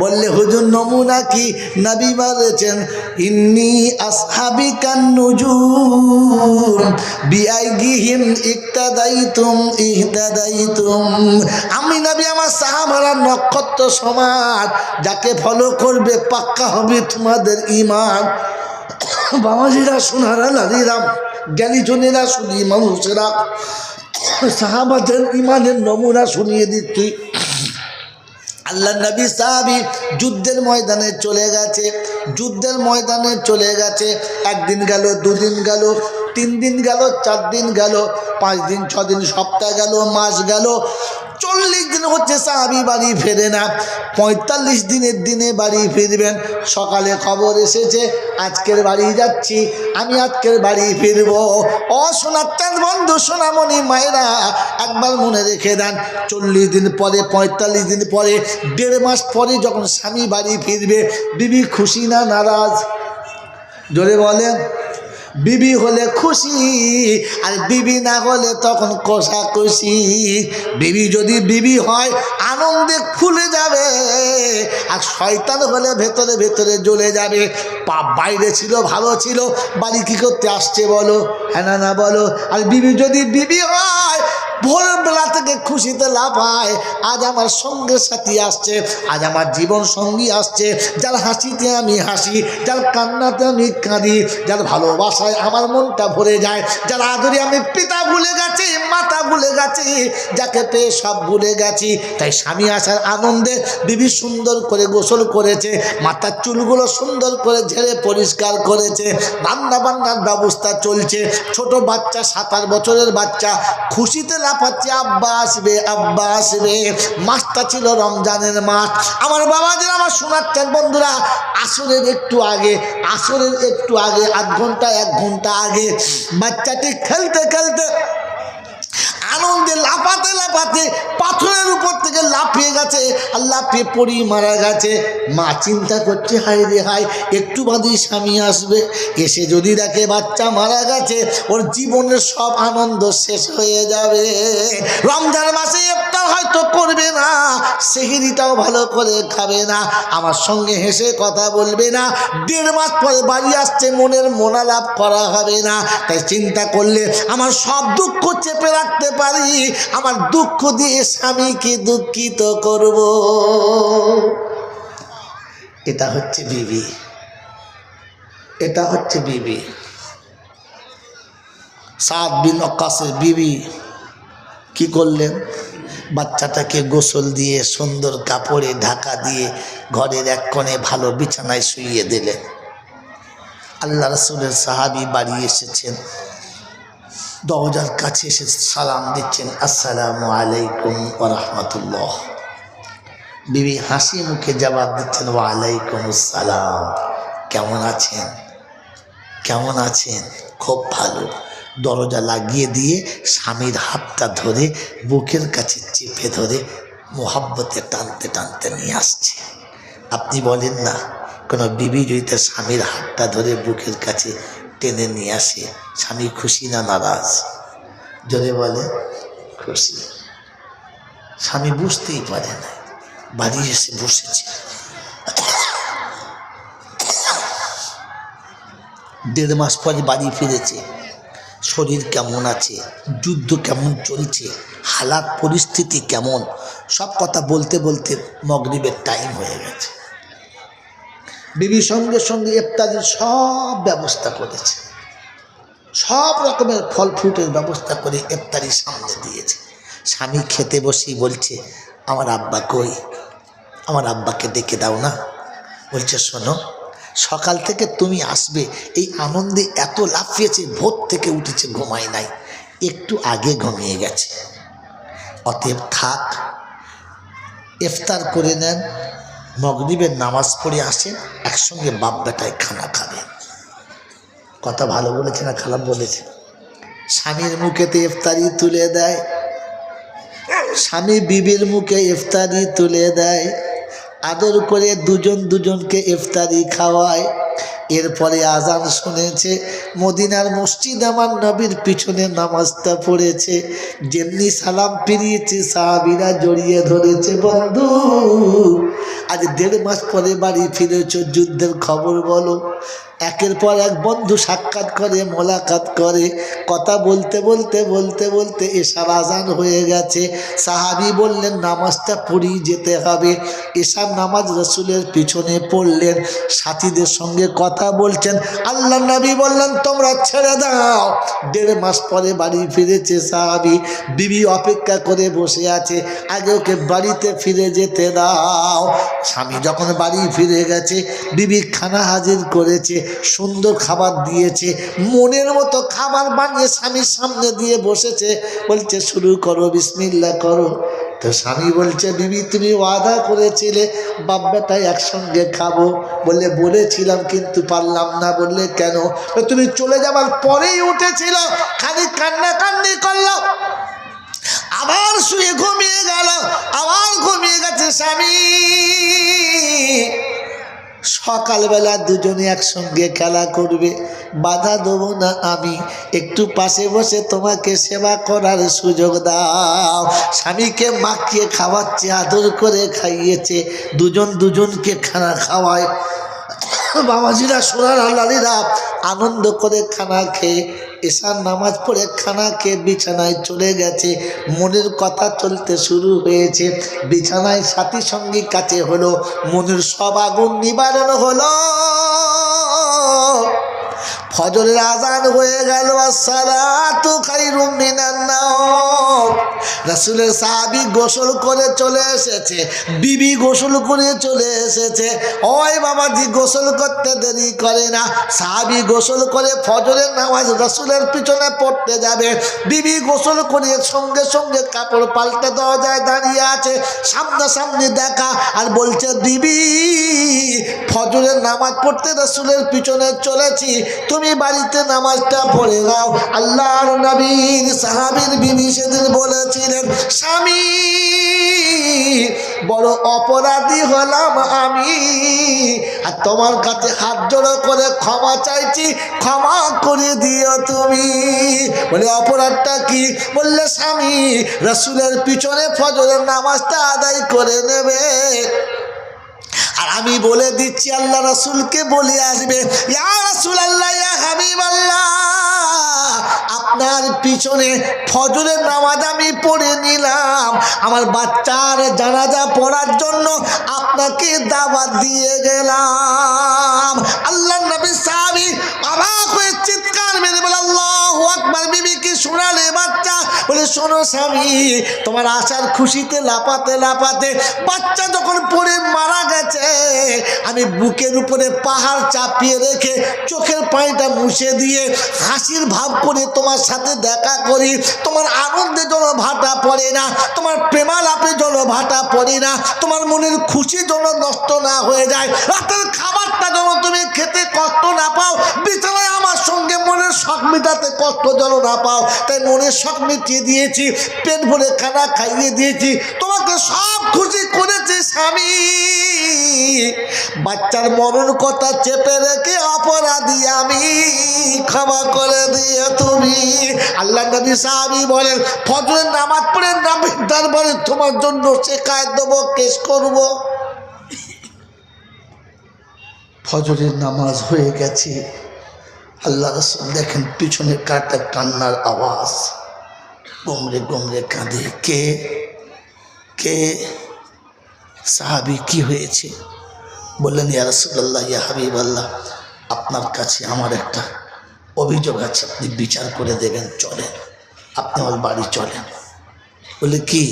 বললে হুজুর নমুনা কি? নবী বলেছেন, ইন্নী আসহাবি কান্নুজুম বিআইগিহিম ইক্তাদাইতুম ইহতাদাইতুম। আমি নবী আমার সাহাবারা নক্ষত্র সমান, যাকে ফলো করবে পাক্কা হবে তোমাদের ঈমান। বাবাজিরা, সোনারা, নারীরা, জ্ঞানীজনেরা, শুনি মানুষেরা, সাহাবাদের ঈমানের নমুনা শুনিয়ে দিচ্ছি। আল্লাহ নবী সাহাবী যুদ্ধের ময়দানে চলে গেছে, যুদ্ধের ময়দানে চলে গেছে। 1 দিন গেল, 2 দিন গেল, 3 দিন গেল, 4 দিন গেল, 5 দিন, 6 দিন, সপ্তাহ গেল, মাস গেল, 40 দিন হচ্ছে সাহাবী বাড়ি ফেরে না। 45 দিনের দিনে বাড়ি ফিরবেন। সকালে খবর এসেছে আজকের বাড়ি যাচ্ছি, আমি আজকের বাড়ি ফিরব। ও সোনার চাঁদ বন্ধু, সোনামণি মায়েরা, একবার মনে রেখে দেন, 40 দিন পরে, 45 দিন পরে, 1.5 মাস পরে যখন স্বামী বাড়ি ফিরবে, বিবি খুশি না নারাজ? জোরে বলেন। বিবি হলে খুশি, আর বিবি না হলে তখন কষাকষি। বিবি যদি বিবি হয় আনন্দে খুলে যাবে, আর শয়তান হলে ভেতরে ভেতরে জ্বলে যাবে। পাপ বাইরে ছিল, ভালো ছিল, বাড়ি কি করতে আসছে বলো? হ্যাঁ না বলো? আর বিবি যদি বিবি হয় ভোরের বেলা থেকে খুশিতে লাফায়। আজ আমার সঙ্গে সাথী আসছে, আজ আমার জীবন সঙ্গী আসছে, যার হাসিতে আমি হাসি, যার কান্নাতে আমি কাঁদি, যার ভালোবাসায় আমার মনটা ভরে যায়, যার আদরে আমি পিতা ভুলে গেছি, মাতা ভুলে গেছি, যাকে পেয়ে সব ভুলে গেছি। তাই স্বামী আসার আনন্দে বিবি সুন্দর করে গোসল করেছে, মাথার চুলগুলো সুন্দর করে ঝেড়ে পরিষ্কার করেছে, রান্না বান্নার ব্যবস্থা চলছে। ছোট বাচ্চা 7-8 বছরের বাচ্চা খুশিতে লাফাচ্ছে, আব্বা আসবে, আব্বা আসবে। মাসটা ছিল রমজানের মাস। আমার বাবাদের আমার শোনাচ্ছেন বন্ধুরা, আসরের একটু আগে, আসরের একটু আগে, 1 ঘন্টা 1 ঘন্টা আগে বাচ্চাটি খেলতে খেলতে আনন্দে লাফাতে লাফাতে পাথরের উপর থেকে লাফিয়ে গেছে, আর লাফিয়ে পড়ি মারা গেছে। মা চিন্তা করছে, হায় রে হায়, একটু বাদেই স্বামী আসবে, এসে যদি দেখে বাচ্চা মারা গেছে, ওর জীবনের সব আনন্দ শেষ হয়ে যাবে। রমজান মাসে ইফতার হয়তো করবে না, সেহরিটাও ভালো করে খাবে না, আমার সঙ্গে হেসে কথা বলবে না, 1.5 মাস পরে বাড়ি আসছে, মনের মোনালাপ করা হবে না। তাই চিন্তা করলে আমার সব দুঃখ চেপে রাখতে পারি, আমার দুঃখ দিয়ে স্বামীকে দুঃখিত করব। এটা হচ্ছে বিবি, এটা হচ্ছে বিবি। সাদ বিন ওয়াক্কাসের বিবি কি করলেন? বাচ্চাটাকে গোসল দিয়ে সুন্দর কাপড়ে ঢাকা দিয়ে ঘরের এক কোণে ভালো বিছানায় শুইয়ে দিলেন। আল্লাহ রাসূলের সাহাবী বাড়ি এসেছেন, দরজার কাছে এসে সালাম দিচ্ছেন, আসসালামু আলাইকুম ওয়া রাহমাতুল্লাহ। বিবি হাসি মুখে জবাব দিচ্ছেন, ওয়া আলাইকুম আসসালাম। কেমন আছেন? কেমন আছেন? খুব ভালো। দরজা লাগিয়ে দিয়ে স্বামীর হাতটা ধরে বুকের কাছে চেপে ধরে মোহাব্বতে টানতে টানতে নিয়ে আসছে। আপনি বলেন না, কোনো বিবি যদি তার স্বামীর হাতটা ধরে বুকের কাছে টেনে নিয়ে আসে, স্বামী খুশি না নারাজ? জোরে বলে খুশি। স্বামী বুঝতেই পারে না, বাড়ি এসে বসেছে। 1.5 মাস পরে বাড়ি ফিরেছে। শরীর কেমন আছে, যুদ্ধ কেমন চলছে, হালাত পরিস্থিতি কেমন, সব কথা বলতে বলতে মাগরিবের টাইম হয়ে গেছে। বিবি সঙ্গে সঙ্গে ইফতারের সব ব্যবস্থা করেছে, সব রকমের ফল ফ্রুটের ব্যবস্থা করে ইফতারি সামনে দিয়েছে। স্বামী খেতে বসেই বলছে, আমার আব্বা কই? আমার আব্বাকে ডেকে দাও না। বলছে, শোনো, সকাল থেকে তুমি আসবে এই আনন্দে এত লাফিয়েছে, ভোর থেকে উঠেছে, ঘুমায় নাই, একটু আগে ঘুমিয়ে গেছে, অতএব থাক, ইফতার করে নেন, মাগরিবের নামাজ পড়ে আসেন, একসঙ্গে বাপ বেটায় খানা খাবেন। কথা ভালো বলেছে না খারাপ বলেছে? স্বামীর মুখেতে ইফতারি তুলে দেয়, স্বামী বিবির মুখে ইফতারি তুলে দেয়, আদর করে দুজন দুজনকে ইফতারি খাওয়ায়। এরপরে আজান শুনেছে, মদিনার মসজিদ আমার নবীর পিছনে নামাজটা পড়েছে, যেমনি সালাম ফিরিয়েছে সাহাবীরা জড়িয়ে ধরেছে, বন্ধু আজ 1.5 মাস পরে বাড়ি ফিরেছ, যুদ্ধের খবর বলো। একের পর এক বন্ধু সাক্ষাৎ করে, মোলাকাত করে, কথা বলতে বলতে বলতে বলতে এশার আজান হয়ে গেছে। সাহাবী বললেন, নামাজটা পড়েই যেতে হবে। এশার নামাজ রাসূলের পিছনে পড়লেন, সাথীদের সঙ্গে কথা বলছেন। আল্লাহ নবী বললেন, তোমরা ছেড়ে দাও। 1.5 মাস পরে বাড়ি ফিরেছে সাহাবী, বিবি অপেক্ষা করে বসে আছে, আগে ওকে বাড়িতে ফিরে যেতে দাও। স্বামী যখন বাড়ি ফিরে গেছে, বিবি খানা হাজির করেছে, সুন্দর খাবার দিয়েছে, মনের মতো খাবার বানিয়ে স্বামীর সামনে দিয়ে বসেছে, বলছে শুরু করো, বিসমিল্লাহ করো। তো স্বামী বলছে, বিবি তুমি ওয়াদা করেছিলে বাপ বেটায় একসঙ্গে খাবো, বললে বলেছিলাম কিন্তু পারলাম না। বললে কেন? তুমি চলে যাবার পরেই উঠেছিল, খালি কান্নাকান্নি করলো, আবার শুয়ে ঘুমিয়ে গেল, আবার ঘুমিয়ে গেছে স্বামী। সকালবেলা দুজনে একসঙ্গে খেলা করবে, বাধা দেবো না আমি, একটু পাশে বসে তোমাকে সেবা করার সুযোগ দাও। স্বামীকে মাখিয়ে খাওয়াচ্ছে, আদর করে খাইয়েছে, দুজন দুজনকে খানা খাওয়ায়। বাবাজিরা, সোনার আল্লাহরা আনন্দ করে খানা খেয়ে এশার নামাজ পড়ে খানা খেয়ে বিছানায় চলে গেছে। মনের কথা চলতে শুরু হয়েছে, বিছানায় সাথী সঙ্গী কাছে হলো, মনের সব আগুন নিবারণ হলো। ফজরের আজান হয়ে গেল, আসসালাতু খায়রুম মিনান নাওম। রাসূলের সাহাবী গোসল করে চলে এসেছে, বিবি গোসল করে চলে এসেছে। ওই বাবাজি গোসল করতে দেরি করে না, সাহাবী গোসল করে ফজরের নামাজ রাসূলের পিছনে পড়তে যাবে। বিবি গোসল করে সঙ্গে সঙ্গে কাপড় পাল্টে দরজায় দাঁড়িয়ে আছে, সামনাসামনি দেখা, আর বলছে বিবি ফজরের নামাজ পড়তে রাসূলের পিছনে চলেছি, তুমি বাড়িতে নামাজটা পড়ে নাও। আল্লাহর নবীর সাহাবীর বিবি সেদিন বলেছিলেন, স্বামী বড় অপরাধী হলাম আমি, আর তোমার কাছে হাত জোড়ো করে ক্ষমা চাইছি, ক্ষমা করে দিও তুমি। বলে অপরাধটা কি? বললে স্বামী রাসূলের পিছনে ফজরের নামাজটা আদায় করে নেবে, আর আমি বলে দিচ্ছি আল্লাহ রাসূলকে বলে আসবে, ইয়া রাসূলুল্লাহ ইয়া হাবিবাল্লাহ, আপনার পিছনে ফজরের নামাজ আমি পড়ে নিলাম, আমার বাচ্চার জানাজা পড়ার জন্য আপনাকে দাওয়াত দিয়ে গেলাম। আল্লাহর নবী সাহাবী অবাক হয়ে চিৎকার মেরে বলে, আল্লাহু আকবার। বিবি কি শোনালে বাচ্চা? বলে শোনো স্বামী, তোমার আশার খুশিতে লাপাতে লাপাতে বাচ্চা যখন পড়ে মারা গেছে, আমি বুকের উপরে পাহাড় চাপিয়ে রেখে চোখের পানিটা মুছে দিয়ে হাসির ভাব করে তোমার সাথে দেখা করি। তোমার আনন্দে যেন ভাটা পড়ে না, তোমার প্রেমালাপে যেন ভাটা পড়ে না, তোমার মনের খুশি যেন নষ্ট না হয়ে যায়, রাতের খাবারটা যেন তুমি খেতে কষ্ট না পাও, বিছানায় আমার সঙ্গে মনের শখ মেটাতে কষ্ট যেন না পাও। তাই মনের শখ মিটিয়ে দিয়েছি, পেট ভরে খানা খাইয়ে দিয়েছি, তোমাকে সব খুশি করেছি স্বামী। বাচ্চার মরণ কথা চেপে রেখে অপরাধী আমি, ক্ষমা করে দিয়ে তুমি। আল্লাহ নবী সাহাবী বলেন, ফজরের নামাজ পড়ে নামের দরবারে তোমার জন্য শেখায় দেবো, কেস করব। ফজরের নামাজ হয়ে গেছে, আল্লাহ রাসূল দেখেন পিছনে কাটা কান্নার আওয়াজ, গোমরে গোমরে কাঁদে। কে কে? সাহাবী কি হয়েছে? বললেন, ইয়া রাসূলুল্লাহ ইয়া হাবিবাল্লাহ, আপনার কাছে আমার একটা অভিযোগ আছে, আপনি বিচার করে দেবেন, চলেন, আপনি আমার বাড়ি চলেন। বলে কি?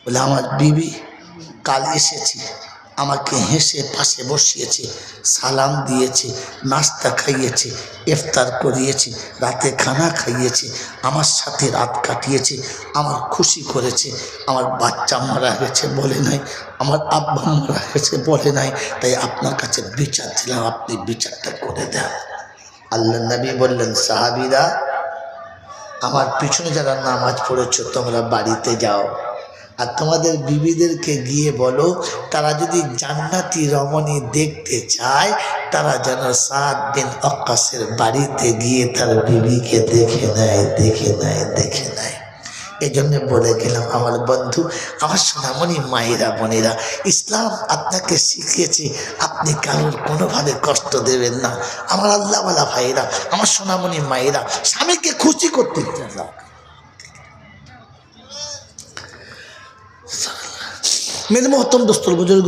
বলে আমার বিবি কাল এসেছি, আমাকে হেসে পাশে বসিয়েছে, সালাম দিয়েছে, নাস্তা খাইয়েছে, ইফতার করিয়েছে, রাতে খানা খাইয়েছে, আমার সাথে রাত কাটিয়েছে, আমার খুশি করেছে। আমার বাচ্চা মারা গেছে বলে নাই, আমার আব্বা মারা গেছে বলে নাই, তাই আপনার কাছে বিচার দিলাম, আপনি বিচারটা করে দেন। আল্লাহ নবী বললেন, সাহাবীরা আমার পিছনে যারা নামাজ পড়েছ তোমরা বাড়িতে যাও, আর তোমাদের বিবিদেরকে গিয়ে বলো তারা যদি জান্নাতি রমণী দেখতে চায়, তারা যেন সাদ বিন ওয়াক্কাসের বাড়িতে গিয়ে তার বিবিকে দেখে নেয়, দেখে নেয়, দেখে নেয়। এই জন্য বলে গেলাম আমার বন্ধু, আমার সোনামণি মায়েরা বোনেরা, ইসলাম আপনাকে শিখিয়েছে আপনি কারোর কোনোভাবে কষ্ট দেবেন না। আমার আল্লাহওয়ালা ভাইরা, আমার সোনামণি মায়েরা, স্বামীকে খুশি করতে চান। মেরে মহতম দোস্তর বুজুর্গ,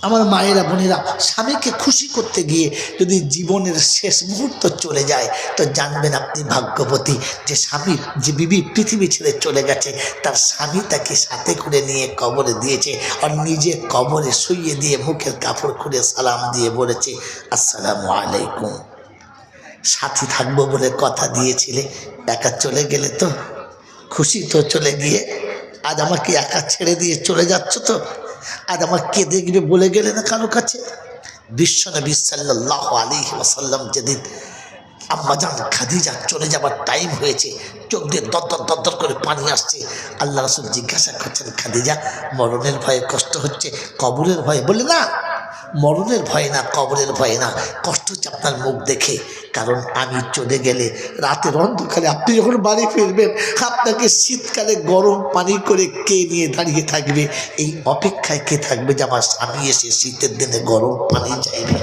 আমার মায়েরা বোনেরা, স্বামীকে খুশি করতে গিয়ে যদি জীবনের শেষ মুহূর্ত চলে যায়, তো জানবেন আপনি ভাগ্যবতী, যে স্বামী, যে বিবি পৃথিবী ছেড়ে চলে গেছে, তার স্বামী তাকে সাথে করে নিয়ে কবরে দিয়েছে, আর নিজে কবরে শুইয়ে দিয়ে মুখের কাপড় খুলে সালাম দিয়ে বলেছে, আসসালামু আলাইকুম। সাথী থাকবো বলে কথা দিয়েছিলে, একা চলে গেলে তো, খুশি তো চলে গিয়ে, আজ আমাকে একা ছেড়ে দিয়ে চলে যাচ্ছ তো, আজ আমার কে দেখবে বলে গেলে না কারো কাছে। বিশ্বনবী সাল্লাল্লাহু আলাইহি ওয়াসাল্লাম যেদিন আম্মাজান খাদিজা চলে যাবার টাইম হয়েছে, চোখ দিয়ে দরদর দরদর করে পানি আসছে, আল্লাহ রাসূল জিজ্ঞাসা করছেন, খাদিজা মরণের ভয়ে কষ্ট হচ্ছে, কবরের ভয়ে? বলে না, মরণের ভয় না, কবরের ভয় না, কষ্ট হচ্ছে আপনার মুখ দেখে। কারণ আমি চলে গেলে রাতের অন্ধকারে আপনি যখন বাড়ি ফিরবেন, আপনাকে শীতকালে গরম পানি করে কে নিয়ে দাঁড়িয়ে থাকবে? এই অপেক্ষায় কে থাকবে যে আমার স্বামী এসে শীতের দিনে গরম পানি চাইবে?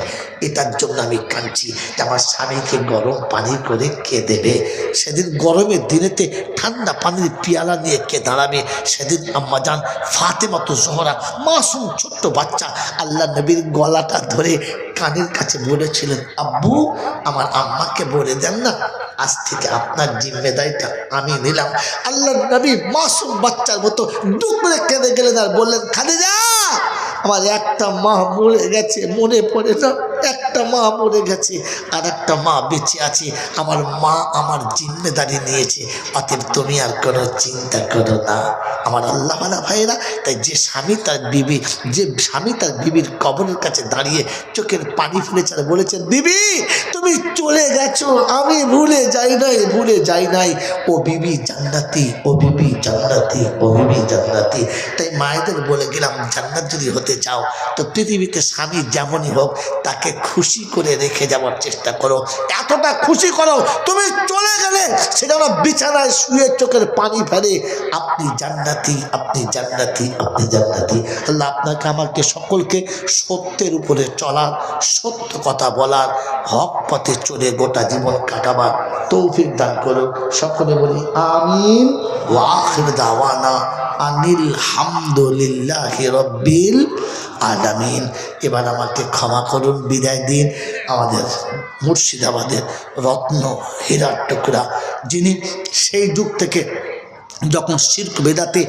এটার জন্য আমি কাঁদছি যে আমার স্বামীকে গরম পানি করে কে দেবে? সেদিন গরমের দিনেতে ঠান্ডা পানির পিয়ালা নিয়ে কে দাঁড়াবে? সেদিন আম্মা জান ফাতেমা তো জোহরা মাসুম ছোট্ট বাচ্চা আল্লাহ নবীর গলাটা ধরে কানের কাছে বলেছিলেন, আব্বু আমার আম্মাকে বলে দেন না, আজ থেকে আপনার জিম্মেদারিটা আমি নিলাম। আল্লাহ নবী মাসুম বাচ্চার মতো দুঃখ করে কেঁদে গেলেন আর বললেন, খাদিজা আমার একটা মা মরে গেছে, মনে পড়ে না, একটা মা মরে গেছে আর একটা মা বেঁচে আছে, আমার মা আমার জিম্মেদারি নিয়েছে, অতএব তুমি আর কোনো চিন্তা করো না। আমার আল্লাহওয়ালা ভাইয়েরা, তাই যে স্বামী তার বিবির কবরের কাছে দাঁড়িয়ে চোখের পানি ফেলেছে আর বলেছেন, বিবি তুমি চলে গেছো, আমি ভুলে যাই নাই, ও বিবি জান্নাতি, ও বিবি জান্নাতি, ও বিবি জান্নাতি। তাই মায়েদের বলে গেলাম, জান্নাত যদি হতে চাও তো পৃথিবীতে স্বামী যেমনই হোক তাকে খুশি করে রেখে যাওয়ার চেষ্টা করো, এতটা খুশি করো তুমি চলে গেলে সেটা বিছানায় শুয়ে চোখের পানি ফেলে, আপনি জান্নাতি, আপনি জান্নাতি, আপনি জান্নাতি। আল্লাহ আপনাকে আমাকে সকলকে সত্যের উপরে চলার, সত্য কথা বলার, হক পথে চলে গোটা জীবন কাটাবার তৌফিক দান করো। সকলে বলি আমিন। ওয়া আখির দাওয়ানা আনিল হামদুলিল্লাহি রাব্বিল আলামিন। এবার আমাকে ক্ষমা করুন, বিদায় দিন আমাদের মুর্শিদাবাদের রত্ন হীরার টুকরা, যিনি সেই যুগ থেকে যখন শিরক বেদাতে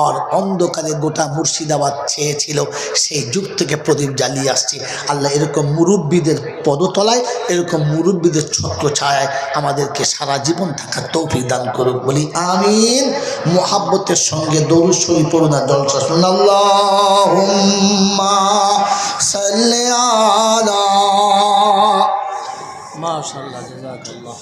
আর অন্ধকারে গোটা মুর্শিদাবাদ ছেয়েছিল, সেই যুগ থেকে প্রদীপ জ্বালিয়ে আসছে। আল্লাহ এরকম মুরব্বীদের পদতলায়, এরকম মুরব্বীদের ছত্র ছায়ায় আমাদেরকে সারা জীবন থাকার তৌফিক দান করুক, বলি আমিন। মোহাব্বতের সঙ্গে দরুদ শরীফ পড়ুন আর জলসা শুনুন। আল্লাহুম্মা সাল্লি আলা। মাশাআল্লাহ, জাযাকাল্লাহ।